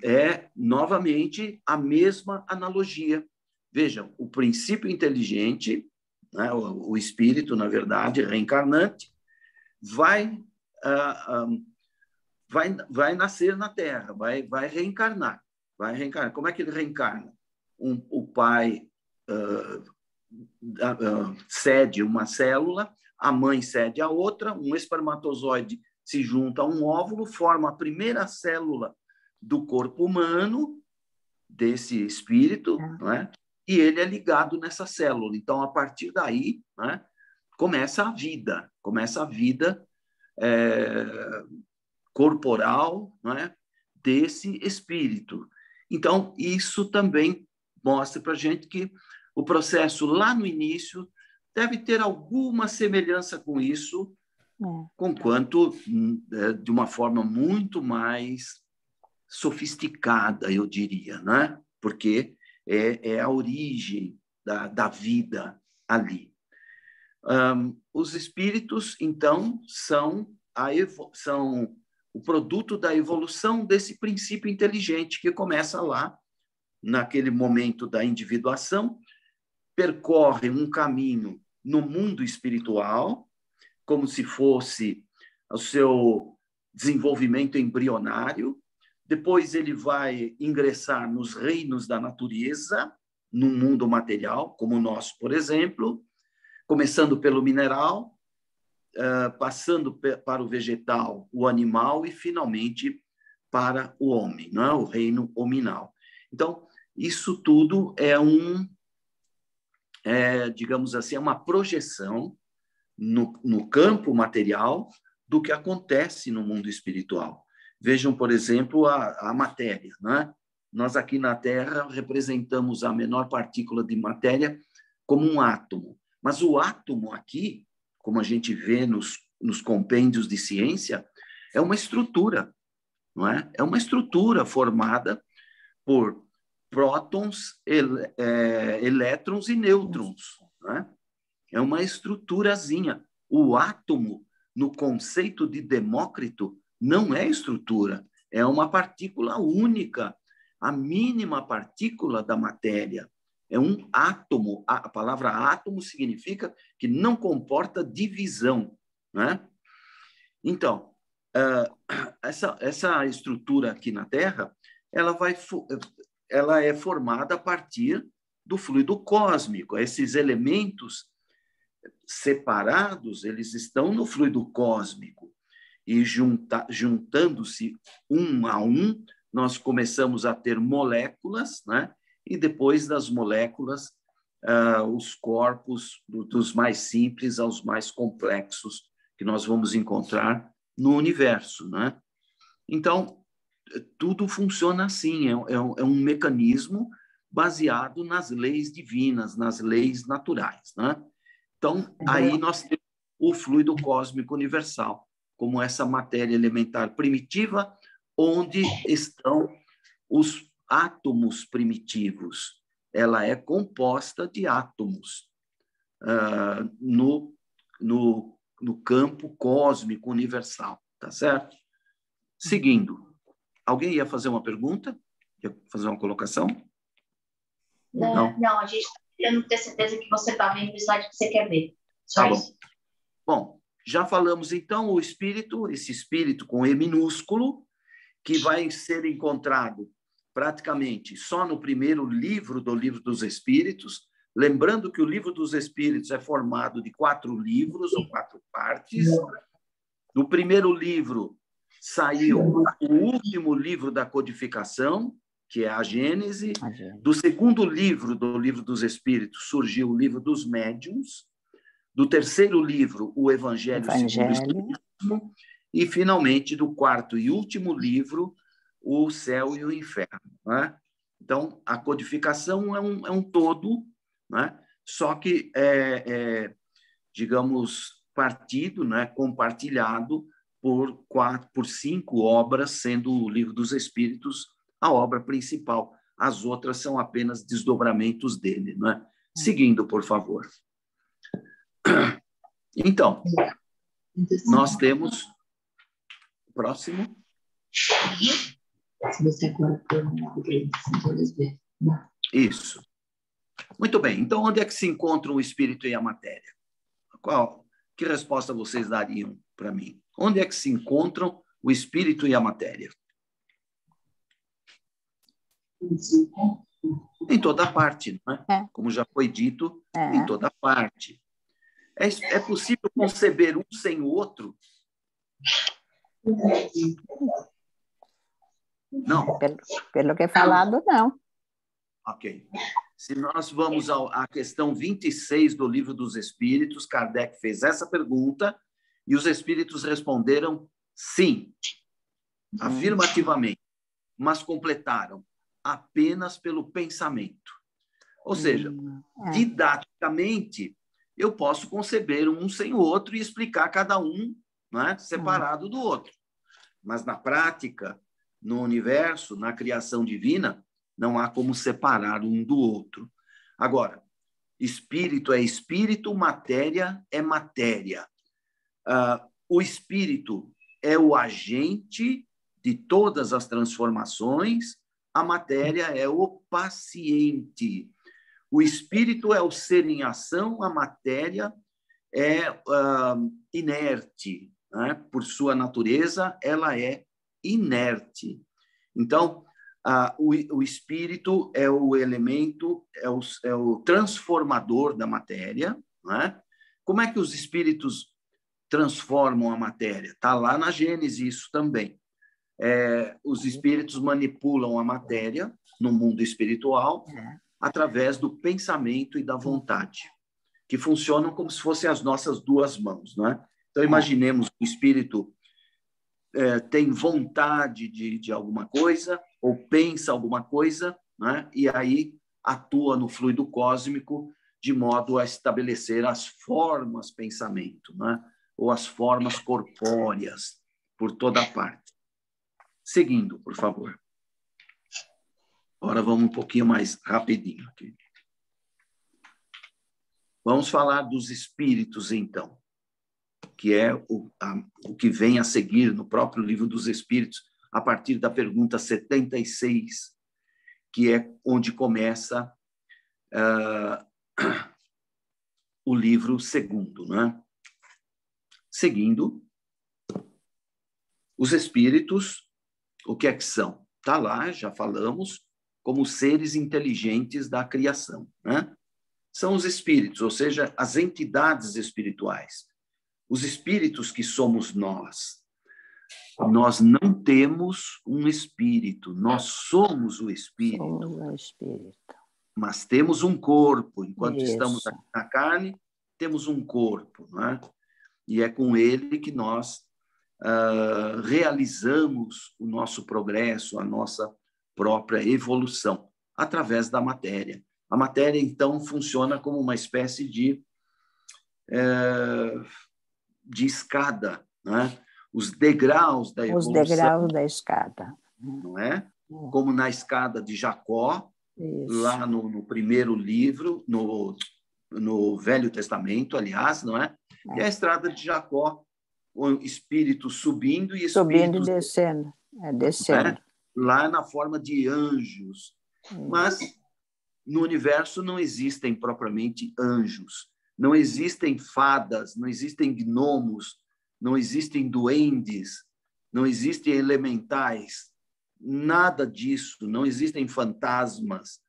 É, novamente, a mesma analogia. Vejam, o princípio inteligente, né, o espírito, na verdade, reencarnante, vai vai nascer na Terra, vai reencarnar. Como é que ele reencarna? O pai cede uma célula, a mãe cede a outra, um espermatozoide se junta a um óvulo, forma a primeira célula do corpo humano, desse espírito, não é? E ele é ligado nessa célula. Então, a partir daí, né, começa a vida corporal, não é? Desse espírito. Então, isso também mostra para a gente que o processo lá no início deve ter alguma semelhança com isso, conquanto de uma forma muito mais sofisticada, eu diria, né? Porque é a origem da vida ali. Os espíritos, então, são o produto da evolução desse princípio inteligente que começa lá, naquele momento da individuação, percorre um caminho no mundo espiritual, como se fosse o seu desenvolvimento embrionário. Depois ele vai ingressar nos reinos da natureza, no mundo material, como o nosso, por exemplo, começando pelo mineral, passando para o vegetal, o animal e, finalmente, para o homem, não é? O reino hominal. Então, isso tudo digamos assim, é uma projeção no campo material do que acontece no mundo espiritual. Vejam, por exemplo, a matéria, né? Nós aqui na Terra representamos a menor partícula de matéria como um átomo, mas o átomo aqui, como a gente vê nos compêndios de ciência, é uma estrutura, não é? É uma estrutura formada por prótons, elétrons e nêutrons, né? É uma estruturazinha. O átomo, no conceito de Demócrito, não é estrutura, é uma partícula única, a mínima partícula da matéria. É um átomo. A palavra átomo significa que não comporta divisão, né? Então, essa estrutura aqui na Terra, ela é formada a partir do fluido cósmico. Esses elementos separados, eles estão no fluido cósmico. E juntando-se um a um, nós começamos a ter moléculas, né? E depois das moléculas, os corpos, dos mais simples aos mais complexos, que nós vamos encontrar no universo, né? Então, tudo funciona assim, é um mecanismo baseado nas leis divinas, nas leis naturais, né? Então, aí nós temos o fluido cósmico universal, como essa matéria elementar primitiva, onde estão os átomos primitivos. Ela é composta de átomos no campo cósmico universal, tá certo? Seguindo, alguém ia fazer uma pergunta? Ia fazer uma colocação? Não, a gente está querendo ter certeza que você está vendo o slide que você quer ver. Só isso. Bom, já falamos, então, o espírito, esse espírito com E minúsculo, que vai ser encontrado praticamente só no primeiro livro do Livro dos Espíritos. Lembrando que o Livro dos Espíritos é formado de 4 livros ou 4 partes. No primeiro livro saiu o último livro da codificação, que é a Gênese. Do segundo livro do Livro dos Espíritos surgiu o Livro dos Médiuns. Do terceiro livro, o Evangelho segundo o Espiritismo. E, finalmente, do quarto e último livro, o Céu e o Inferno, né? Então, a codificação é um todo, né? Só que digamos, partido, né? Compartilhado por 5 obras, sendo o Livro dos Espíritos a obra principal. As outras são apenas desdobramentos dele, né? Seguindo, por favor. Então, nós temos... Próximo. Isso. Muito bem. Então, onde é que se encontram o espírito e a matéria? Que resposta vocês dariam para mim? Onde é que se encontram o espírito e a matéria? Em toda parte, não é? Como já foi dito, em toda parte. É possível conceber um sem o outro? Não. Pelo que é falado, não. Ok. Se nós vamos à questão 26 do Livro dos Espíritos, Kardec fez essa pergunta e os espíritos responderam sim, afirmativamente, mas completaram apenas pelo pensamento. Ou seja, didaticamente, eu posso conceber um sem o outro e explicar cada um, não é, separado do outro. Mas na prática, no universo, na criação divina, não há como separar um do outro. Agora, espírito é espírito, matéria é matéria. O espírito é o agente de todas as transformações, a matéria é o paciente. O espírito é o ser em ação, a matéria é inerte, né? Por sua natureza, ela é inerte. Então, o espírito é o elemento, é o transformador da matéria, né? Como é que os espíritos transformam a matéria? Está lá na Gênesis isso também. Os espíritos manipulam a matéria no mundo espiritual através do pensamento e da vontade, que funcionam como se fossem as nossas duas mãos, não é? Então, imaginemos que o espírito tem vontade de alguma coisa ou pensa alguma coisa, né? E aí atua no fluido cósmico de modo a estabelecer as formas pensamento, né? Ou as formas corpóreas por toda parte. Seguindo, por favor. Agora vamos um pouquinho mais rapidinho aqui. Vamos falar dos espíritos, então, que é o que vem a seguir no próprio Livro dos Espíritos, a partir da pergunta 76, que é onde começa o livro segundo, né? Seguindo, os espíritos, o que é que são? Está lá, já falamos, como seres inteligentes da criação, né? São os espíritos, ou seja, as entidades espirituais. Os espíritos que somos nós. Nós não temos um espírito, nós somos o espírito. Somos o espírito. Mas temos um corpo. Enquanto estamos aqui na carne, temos um corpo, não é? E é com ele que nós realizamos o nosso progresso, a nossa própria evolução, através da matéria. A matéria, então, funciona como uma espécie de escada, né? Os degraus da evolução. Os degraus da escada. Não é? Como na escada de Jacó, isso. Lá no primeiro livro, no Velho Testamento, aliás, não é? E a estrada de Jacó, o espírito subindo e subindo e descendo. Descendo. É? Lá na forma de anjos. Mas no universo não existem propriamente anjos. Não existem fadas, não existem gnomos, não existem duendes, não existem elementais, nada disso, não existem fantasmas.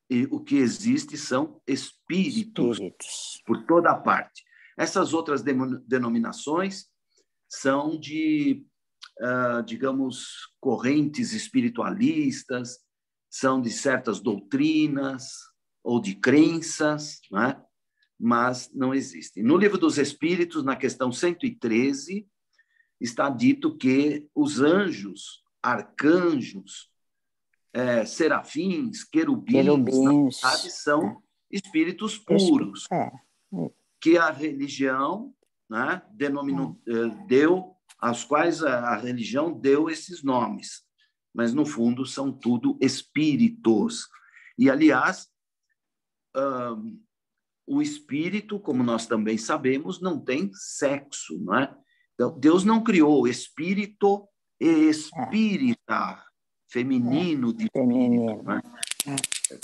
E o que existe são espíritos por toda a parte. Essas outras denominações são de, digamos, correntes espiritualistas, são de certas doutrinas ou de crenças, não é? Mas não existem. No Livro dos Espíritos, na questão 113, está dito que os anjos, arcanjos, serafins, querubins, na verdade, são espíritos puros, que a religião, né, deu, aos quais a religião deu esses nomes, mas, no fundo, são tudo espíritos. E, aliás, o espírito, como nós também sabemos, não tem sexo, não é? Então, Deus não criou espírito e espírita, feminino de espírito. Né?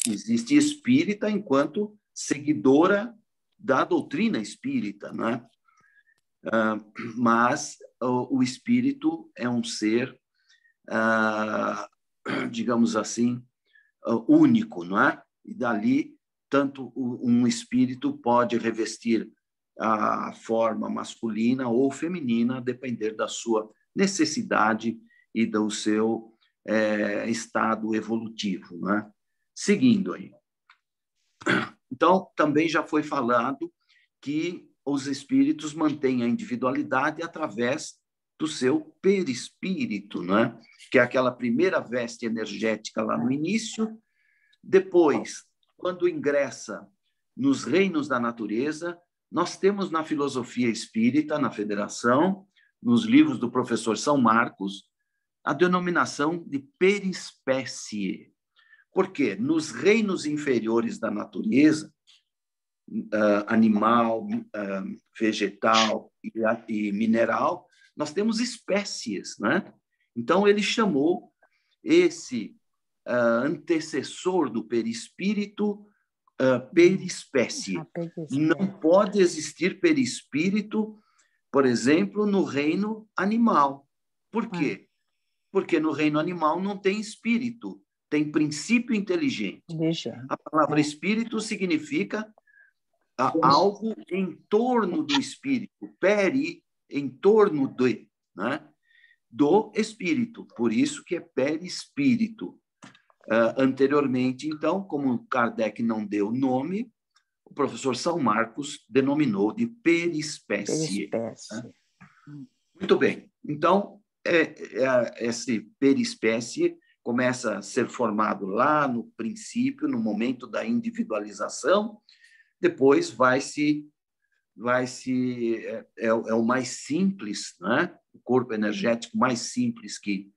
Existe espírita enquanto seguidora da doutrina espírita, né? Mas o espírito é um ser, digamos assim, único, não é? E dali, tanto um espírito pode revestir a forma masculina ou feminina, a depender da sua necessidade e do seu estado evolutivo, não é? Seguindo aí. Então, também já foi falado que os espíritos mantêm a individualidade através do seu perispírito, né? Que é aquela primeira veste energética lá no início. Depois, quando ingressa nos reinos da natureza, nós temos na filosofia espírita, na Federação, nos livros do professor São Marcos, a denominação de perispécie. Por quê? Nos reinos inferiores da natureza, animal, vegetal e mineral, nós temos espécies, né? Então, ele chamou esse antecessor do perispírito perispécie. Não pode existir perispírito, por exemplo, no reino animal. Por quê? Porque no reino animal não tem espírito, tem princípio inteligente. A palavra espírito significa algo em torno do espírito, em torno de, né? Do espírito, por isso que é perispírito. Anteriormente, então, como Kardec não deu nome, o professor São Marcos denominou de perispécie. Né? Muito bem. Então, esse perispécie começa a ser formado lá no princípio, no momento da individualização, depois é o mais simples, né? O corpo energético mais simples que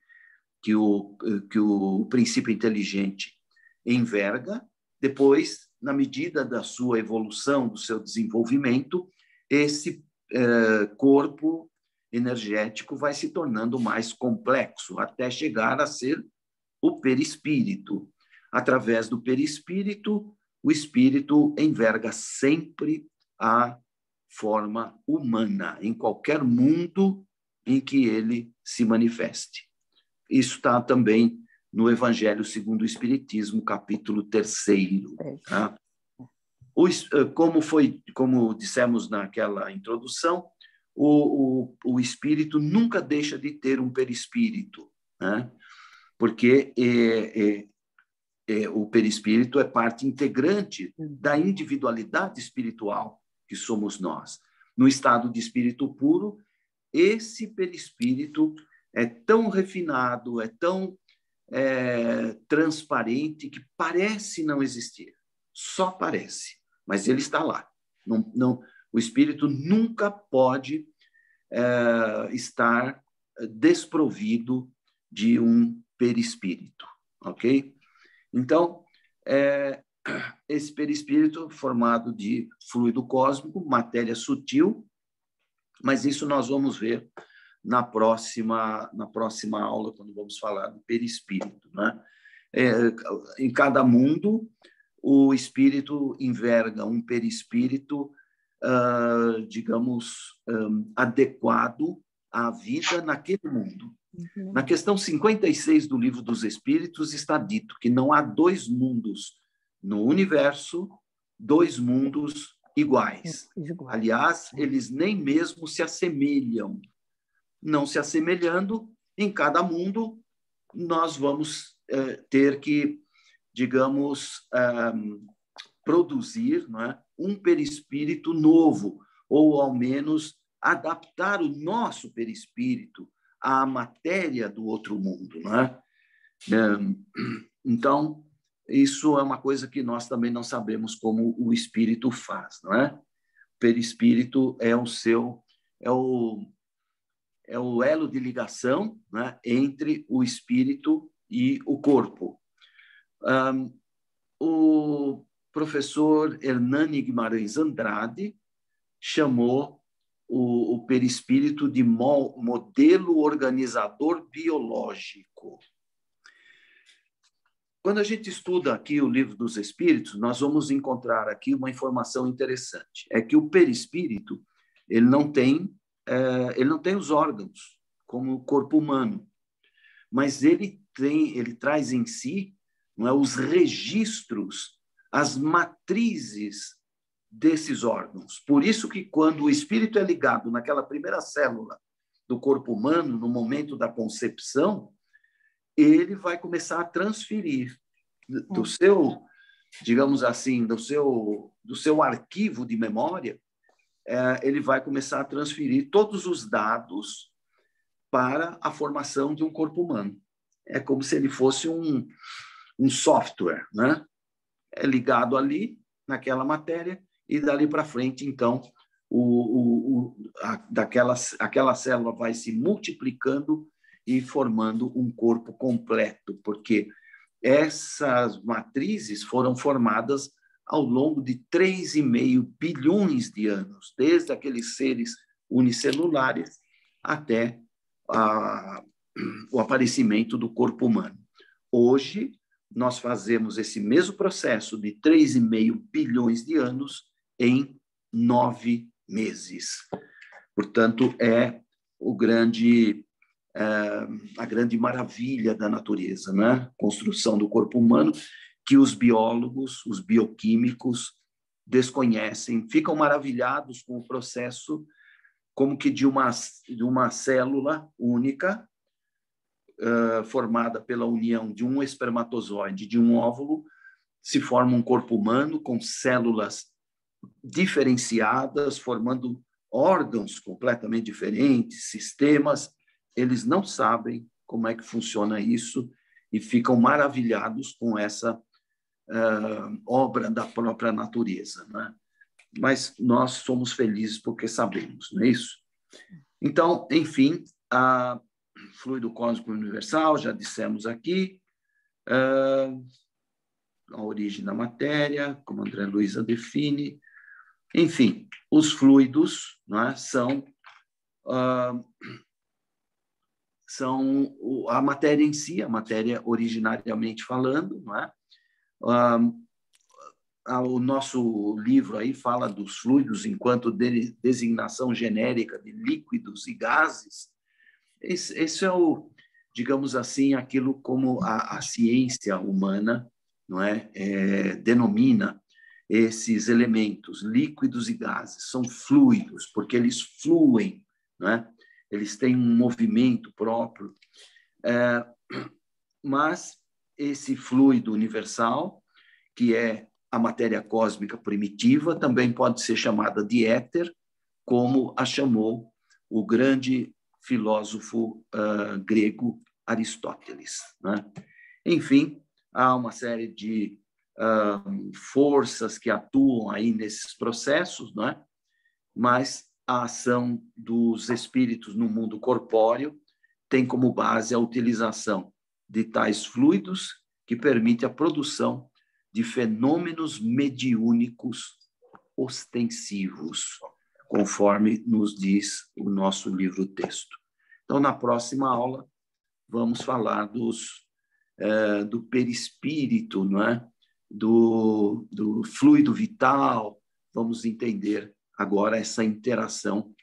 o princípio inteligente enverga. Depois, na medida da sua evolução, do seu desenvolvimento, esse corpo energético vai se tornando mais complexo, até chegar a ser o perispírito. Através do perispírito, o espírito enverga sempre a forma humana, em qualquer mundo em que ele se manifeste. Isso está também no Evangelho segundo o Espiritismo, capítulo 3º. Tá? Como dissemos naquela introdução, o espírito nunca deixa de ter um perispírito, né? Porque o perispírito é parte integrante da individualidade espiritual que somos nós. No estado de espírito puro, esse perispírito é tão refinado, é tão transparente que parece não existir. Só parece, mas ele está lá. O espírito nunca pode estar desprovido de um perispírito, ok? Então, esse perispírito formado de fluido cósmico, matéria sutil, mas isso nós vamos ver na próxima aula, quando vamos falar do perispírito, né? Em cada mundo, o espírito enverga um perispírito, digamos, adequado à vida naquele mundo. Na questão 56 do Livro dos Espíritos está dito que não há dois mundos no universo, dois mundos iguais. Aliás, eles nem mesmo se assemelham. Não se assemelhando, em cada mundo, nós vamos ter que, digamos, produzir, não é, um perispírito novo, ou ao menos adaptar o nosso perispírito à matéria do outro mundo, não é? Então, isso é uma coisa que nós também não sabemos como o espírito faz, não é? O perispírito é o elo de ligação, né, entre o espírito e o corpo. O professor Hernani Guimarães Andrade chamou o perispírito de modelo organizador biológico. Quando a gente estuda aqui o Livro dos Espíritos, nós vamos encontrar aqui uma informação interessante. É que o perispírito ele não tem ele não tem os órgãos como o corpo humano, mas ele traz em si, não é, os registros, as matrizes desses órgãos. Por isso que quando o espírito é ligado naquela primeira célula do corpo humano, no momento da concepção, ele vai começar a transferir do seu, digamos assim, do seu arquivo de memória, ele vai começar a transferir todos os dados para a formação de um corpo humano. É como se ele fosse um software, né? É ligado ali, naquela matéria, e dali para frente, então, aquela célula vai se multiplicando e formando um corpo completo, porque essas matrizes foram formadas ao longo de 3,5 bilhões de anos, desde aqueles seres unicelulares até o aparecimento do corpo humano. Hoje, nós fazemos esse mesmo processo de 3,5 bilhões de anos em 9 meses. Portanto, é a grande maravilha da natureza, né? Construção do corpo humano, que os biólogos, os bioquímicos desconhecem, ficam maravilhados com o processo, como que de uma célula única, formada pela união de um espermatozoide e de um óvulo, se forma um corpo humano com células diferenciadas, formando órgãos completamente diferentes, sistemas. Eles não sabem como é que funciona isso e ficam maravilhados com essa obra da própria natureza, né? Mas nós somos felizes porque sabemos, não é isso? Então, enfim, fluido cósmico universal, já dissemos aqui, a origem da matéria, como a André Luiza define. Enfim, os fluidos, não é, são a matéria em si, a matéria originariamente falando, não é? O nosso livro aí fala dos fluidos enquanto designação genérica de líquidos e gases. Esse é digamos assim, aquilo como a ciência humana, não é, denomina esses elementos, líquidos e gases. São fluidos, porque eles fluem, não é? Eles têm um movimento próprio. Mas esse fluido universal, que é a matéria cósmica primitiva, também pode ser chamada de éter, como a chamou o grande filósofo grego Aristóteles, né? Enfim, há uma série de forças que atuam aí nesses processos, né? Mas a ação dos espíritos no mundo corpóreo tem como base a utilização de tais fluidos que permite a produção de fenômenos mediúnicos ostensivos, conforme nos diz o nosso livro-texto. Então, na próxima aula, vamos falar do perispírito, não é? do fluido vital. Vamos entender agora essa interação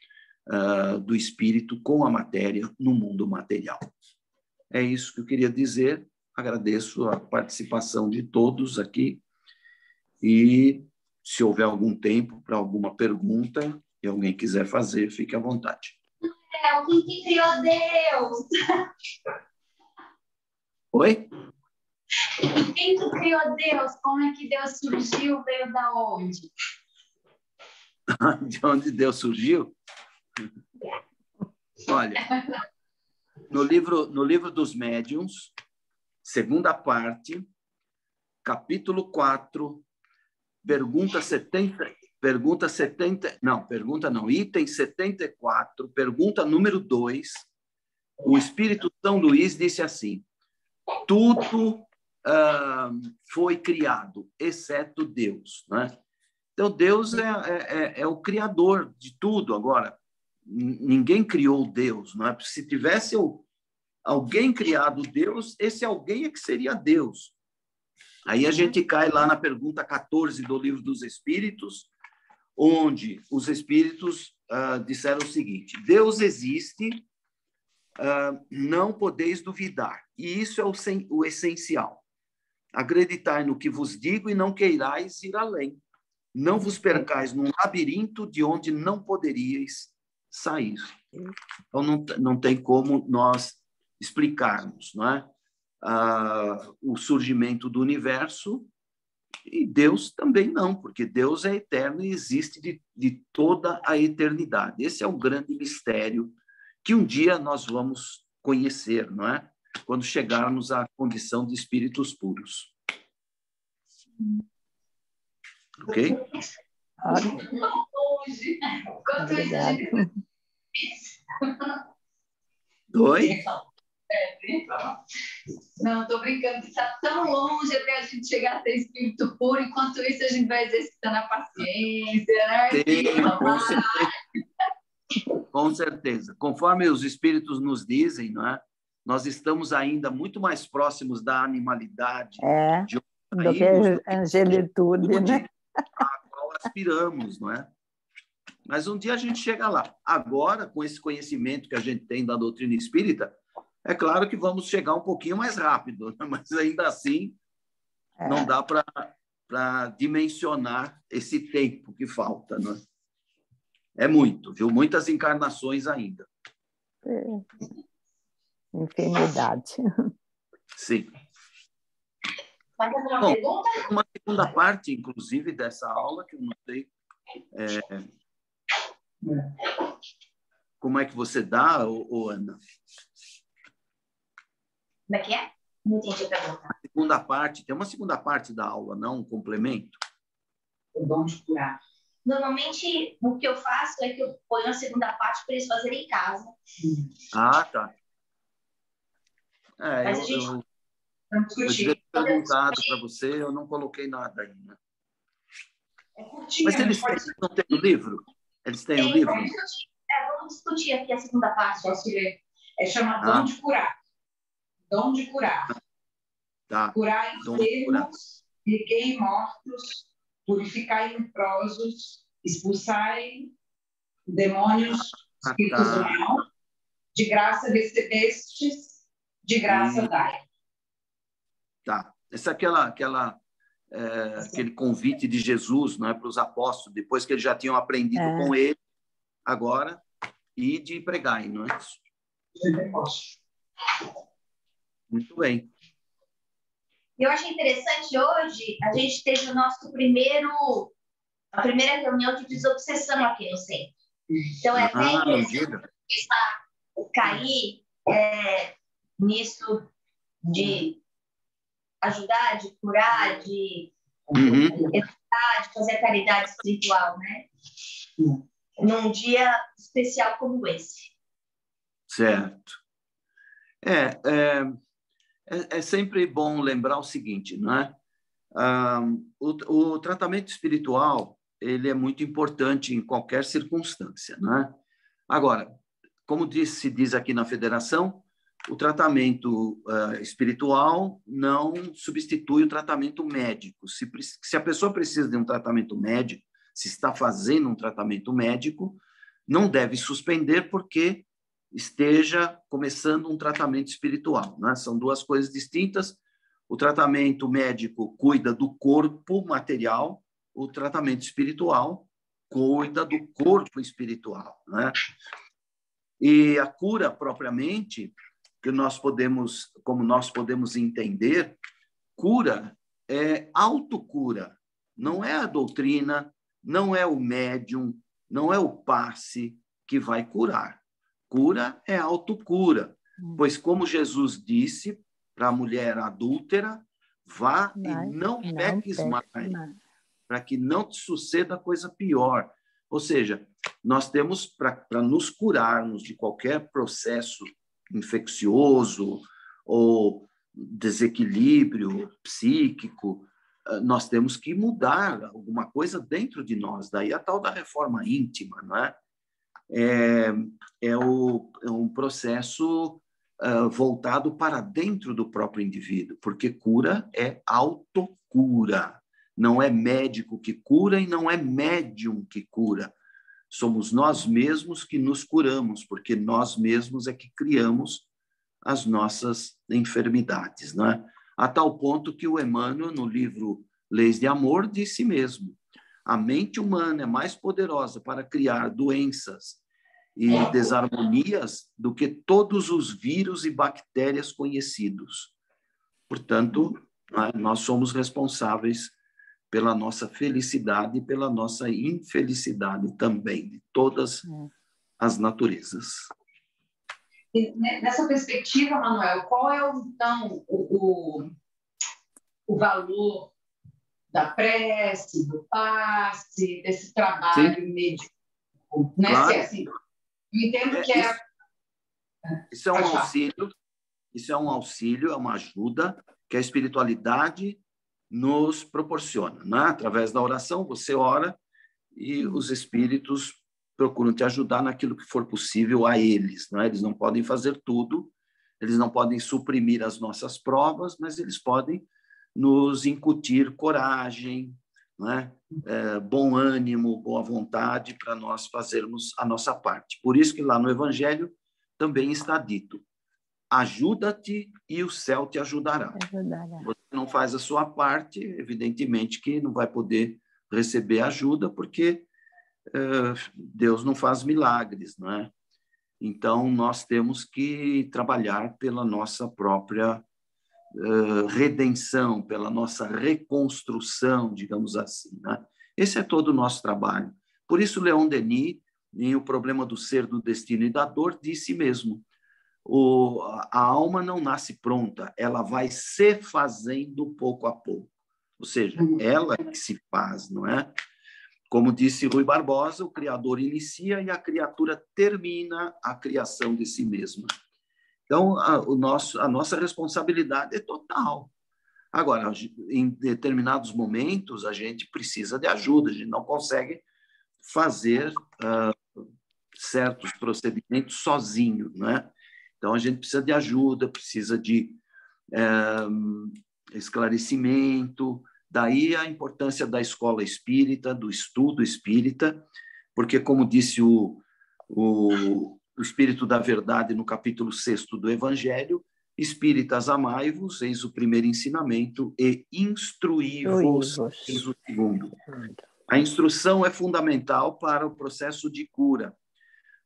do espírito com a matéria no mundo material. É isso que eu queria dizer. Agradeço a participação de todos aqui e, se houver algum tempo para alguma pergunta e alguém quiser fazer, fique à vontade. Quem que criou Deus? Oi? Quem que criou Deus? Como é que Deus surgiu? Veio da onde? De onde Deus surgiu? Olha, no livro dos Médiuns, segunda parte, capítulo 4, item 74, pergunta número 2, o Espírito São Luís disse assim: tudo foi criado, exceto Deus, né? Então, Deus é o criador de tudo. Agora, ninguém criou Deus, não é? Se tivesse alguém criado Deus, esse alguém é que seria Deus. Aí a gente cai lá na pergunta 14 do Livro dos Espíritos, onde os espíritos disseram o seguinte: Deus existe, não podeis duvidar. E isso é o essencial. Acreditai no que vos digo e não queirais ir além. Não vos percais num labirinto de onde não poderíeis sair. Então, não tem como nós explicarmos, não é? O surgimento do universo, e Deus também não, porque Deus é eterno e existe de toda a eternidade. Esse é o grande mistério que um dia nós vamos conhecer, não é? Quando chegarmos à condição de espíritos puros. Ok? Obrigada. Oi? Não, estou brincando, está tão longe até a gente chegar a ser espírito puro, enquanto isso a gente vai exercitando a paciência, né? Sim, com certeza. Com certeza. Conforme os espíritos nos dizem, não é? Nós estamos ainda muito mais próximos da animalidade do que a angelitude, né? A qual aspiramos, não é? Mas um dia a gente chega lá. Agora, com esse conhecimento que a gente tem da doutrina espírita, é claro que vamos chegar um pouquinho mais rápido, né? Mas ainda assim não dá para dimensionar esse tempo que falta, né? É muito, viu? Muitas encarnações ainda. Infinidade. Sim. Mais alguma Bom, pergunta? uma segunda parte, inclusive, dessa aula, que eu não sei como é que você dá, Ana? Como é que é? Não entendi a pergunta. A segunda parte, tem uma segunda parte da aula, não? Um complemento? O dom de curar. Normalmente, o que eu faço é que eu ponho a segunda parte para eles fazerem em casa. Ah, tá. Mas a gente... Eu devia ter perguntado para você, eu não coloquei nada ainda. É curtinho, mas eles não têm o livro? Eles têm o livro? Vamos discutir aqui a segunda parte. Posso ler? É chamado dom de curar. Dom de curar. Tá. Curar enfermos, erguei mortos, purificai leprosos, expulsai demônios, espíritos do mal, de graça recebestes, de graça dai. Tá. Essa é aquele convite de Jesus, não é, para os apóstolos, depois que eles já tinham aprendido com ele, agora, e de pregar, não é isso? Muito bem. Eu achei interessante hoje, a gente teve a primeira reunião de desobsessão aqui no centro. Então, é até interessante cair nisso de ajudar, de curar, de educar, de fazer a caridade espiritual, né? Num dia especial como esse. Certo. É sempre bom lembrar o seguinte, não é? O tratamento espiritual, ele é muito importante em qualquer circunstância, não é? Agora, como se diz aqui na Federação, o tratamento espiritual não substitui o tratamento médico. Se a pessoa precisa de um tratamento médico, se está fazendo um tratamento médico, não deve suspender porque esteja começando um tratamento espiritual, né? São duas coisas distintas. O tratamento médico cuida do corpo material, o tratamento espiritual cuida do corpo espiritual, né? E a cura propriamente, como nós podemos entender, cura é autocura, não é a doutrina, não é o médium, não é o passe que vai curar. Cura é autocura, pois como Jesus disse para a mulher adúltera, vá e não peques mais, para que não te suceda coisa pior. Ou seja, nós temos, para nos curarmos de qualquer processo infeccioso ou desequilíbrio psíquico, nós temos que mudar alguma coisa dentro de nós. Daí a tal da reforma íntima, não é? É um processo voltado para dentro do próprio indivíduo, porque cura é autocura. Não é médico que cura e não é médium que cura. Somos nós mesmos que nos curamos, porque nós mesmos é que criamos as nossas enfermidades, não é? A tal ponto que o Emmanuel, no livro Leis de Amor, disse mesmo: a mente humana é mais poderosa para criar doenças e desarmonias do que todos os vírus e bactérias conhecidos. Portanto, nós somos responsáveis pela nossa felicidade e pela nossa infelicidade também, de todas as naturezas. E nessa perspectiva, Manuel, qual é, então, o valor da prece, do passe, desse trabalho médico? Né? Claro. Assim, eu entendo que isso é um auxílio, isso é um auxílio, é uma ajuda que a espiritualidade nos proporciona, né? Através da oração, você ora e os espíritos procuram te ajudar naquilo que for possível a eles, né? Eles não podem fazer tudo, eles não podem suprimir as nossas provas, mas eles podem nos incutir coragem, né? Bom ânimo, boa vontade para nós fazermos a nossa parte. Por isso que lá no Evangelho também está dito: ajuda-te e o céu te ajudará. Você não faz a sua parte, evidentemente que não vai poder receber ajuda, porque Deus não faz milagres, não é? Então, nós temos que trabalhar pela nossa própria redenção, pela nossa reconstrução, digamos assim, né? Esse é todo o nosso trabalho. Por isso, Leon Denis, em O Problema do Ser, do Destino e da Dor, disse mesmo: a alma não nasce pronta, ela vai se fazendo pouco a pouco. Ou seja, ela que se faz, não é? Como disse Rui Barbosa, o Criador inicia e a criatura termina a criação de si mesma. Então, a nossa responsabilidade é total. Agora, em determinados momentos, a gente precisa de ajuda, a gente não consegue fazer certos procedimentos sozinho, né? Então, a gente precisa de ajuda, precisa de esclarecimento. Daí a importância da escola espírita, do estudo espírita, porque, como disse o Espírito da Verdade no capítulo 6º do Evangelho: espíritas, amai-vos, eis o primeiro ensinamento, e instruí-vos, eis o segundo. A instrução é fundamental para o processo de cura.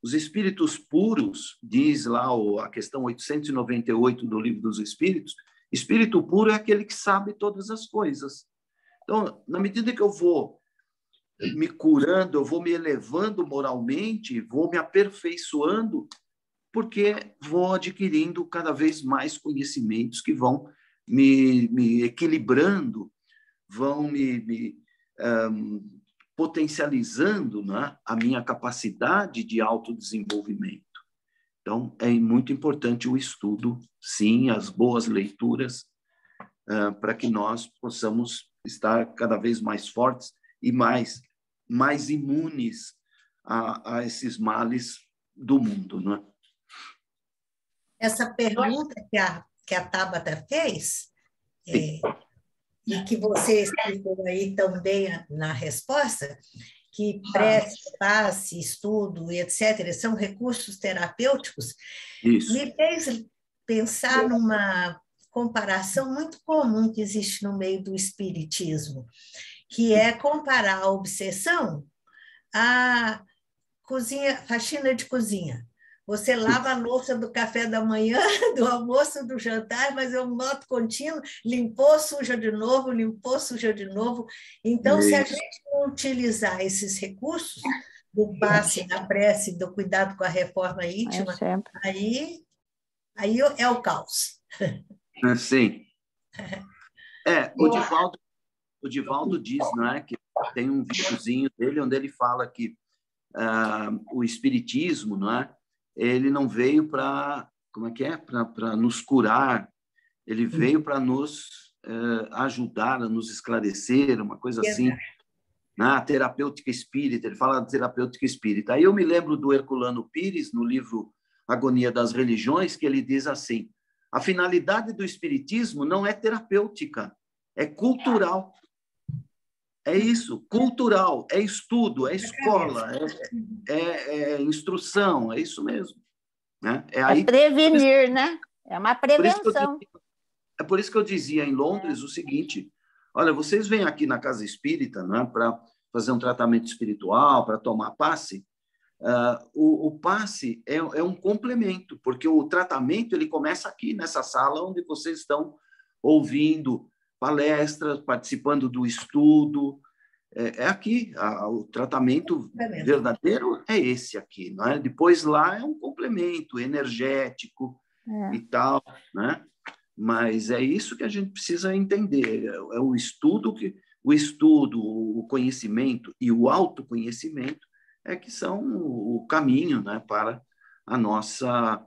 Os espíritos puros, diz lá a questão 898 do Livro dos Espíritos, espírito puro é aquele que sabe todas as coisas. Então, na medida que eu vou me curando, eu vou me elevando moralmente, vou me aperfeiçoando, porque vou adquirindo cada vez mais conhecimentos que vão me equilibrando, vão me potencializando, né, a minha capacidade de autodesenvolvimento. Então, é muito importante o estudo, sim, as boas leituras, para que nós possamos estar cada vez mais fortes e mais imunes a esses males do mundo, não é? Essa pergunta que a Tabata fez, e que você explicou aí também na resposta, que prece, passe, estudo, etc., são recursos terapêuticos, Isso. Me fez pensar numa comparação muito comum que existe no meio do espiritismo, que é comparar a obsessão à faxina de cozinha. Você lava a louça do café da manhã, do almoço, do jantar, mas é um moto contínuo, limpou, suja de novo, limpou, suja de novo. Então, se a gente não utilizar esses recursos, do passe, da prece, do cuidado com a reforma íntima, aí é o caos. Sim. O Divaldo diz, né, que tem um videozinho dele onde ele fala que o espiritismo, não é? Ele não veio para, para nos curar, ele veio para nos ajudar, a nos esclarecer, uma coisa assim. Na terapêutica espírita, ele fala da terapêutica espírita. Aí eu me lembro do Herculano Pires, no livro Agonia das Religiões, que ele diz assim: a finalidade do espiritismo não é terapêutica, é cultural. É isso, cultural, é estudo, é escola, é instrução, é isso mesmo. Né? É prevenir, né? É uma prevenção. É por isso que eu dizia em Londres o seguinte: olha, vocês vêm aqui na Casa Espírita, né, para fazer um tratamento espiritual, para tomar passe. O passe é um complemento, porque o tratamento ele começa aqui, nessa sala onde vocês estão ouvindo palestras, participando do estudo. É aqui, o tratamento verdadeiro é esse aqui, não é? Depois lá é um complemento energético e tal, né? Mas é isso que a gente precisa entender, é o estudo, o conhecimento e o autoconhecimento é que são o caminho, né, para a nossa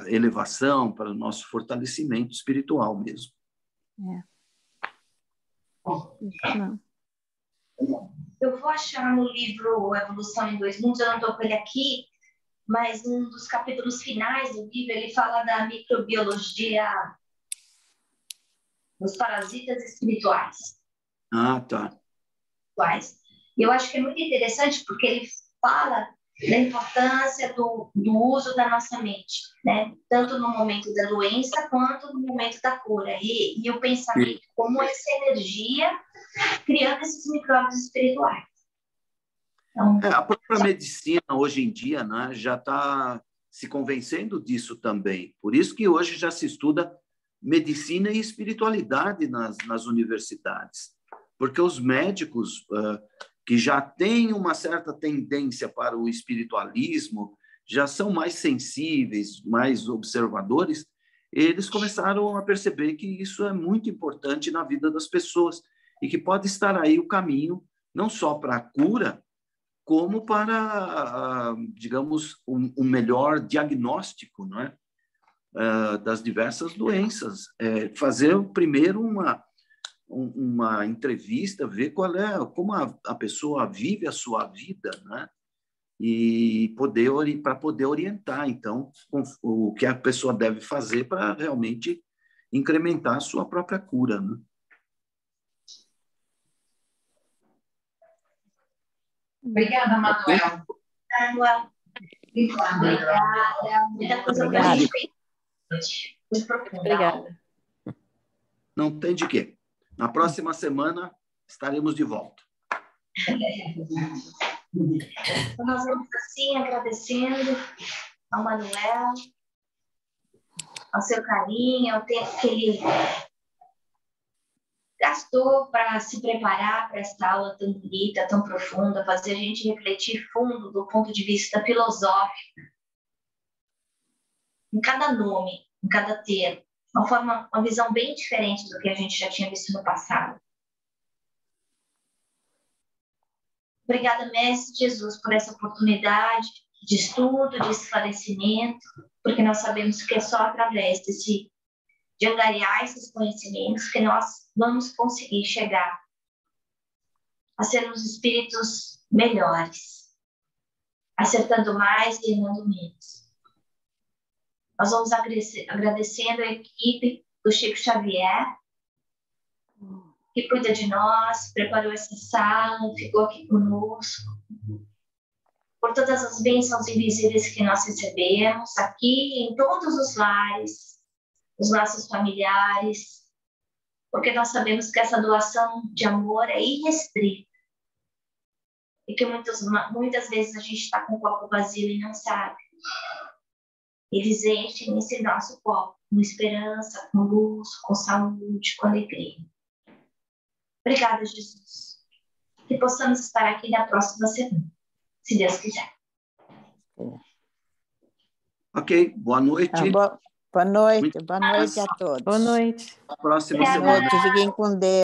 elevação, para o nosso fortalecimento espiritual mesmo. Não. Eu vou achar no livro Evolução em Dois Mundos, eu não estou com ele aqui, mas um dos capítulos finais do livro, ele fala da microbiologia dos parasitas espirituais. Tá. E eu acho que é muito interessante porque ele fala da importância do uso da nossa mente, né? Tanto no momento da doença quanto no momento da cura. E o pensamento como essa energia criando esses micróbios espirituais. Então, a própria medicina, hoje em dia, né, já está se convencendo disso também. Por isso que hoje já se estuda medicina e espiritualidade nas universidades. Porque os médicos que já têm uma certa tendência para o espiritualismo, já são mais sensíveis, mais observadores, eles começaram a perceber que isso é muito importante na vida das pessoas e que pode estar aí o caminho, não só para a cura, como para, digamos, um melhor diagnóstico, não é? Das diversas doenças. Fazer primeiro uma entrevista, ver como a pessoa vive a sua vida, né? E para poder orientar, então, o que a pessoa deve fazer para realmente incrementar a sua própria cura, né? Obrigada, Manuel. Obrigada. Muita coisa para a gente fez. Muito profunda. Obrigada. Não tem de quê. Na próxima semana estaremos de volta. Nós vamos assim agradecendo ao Manuel, ao seu carinho, ao tempo que ele gastou para se preparar para esta aula tão bonita, tão profunda, fazer a gente refletir fundo do ponto de vista filosófico, em cada nome, em cada termo, uma visão bem diferente do que a gente já tinha visto no passado. Obrigada, Mestre Jesus, por essa oportunidade de estudo, de esclarecimento, porque nós sabemos que é só através de angariar esses conhecimentos que nós vamos conseguir chegar a sermos espíritos melhores, acertando mais e errando menos. Nós vamos agradecendo a equipe do Chico Xavier, que cuida de nós, preparou essa sala, ficou aqui conosco, por todas as bênçãos invisíveis que nós recebemos aqui em todos os lares, os nossos familiares, porque nós sabemos que essa doação de amor é irrestrita e que muitas vezes a gente está com o copo vazio e não sabe. Eles enchem nesse nosso copo com esperança, com luz, com saúde, com alegria. Obrigada, Jesus. Que possamos estar aqui na próxima semana, se Deus quiser. Ok, boa noite. Boa noite a todos. Boa noite. A próxima Boa semana. noite, fiquem com Deus.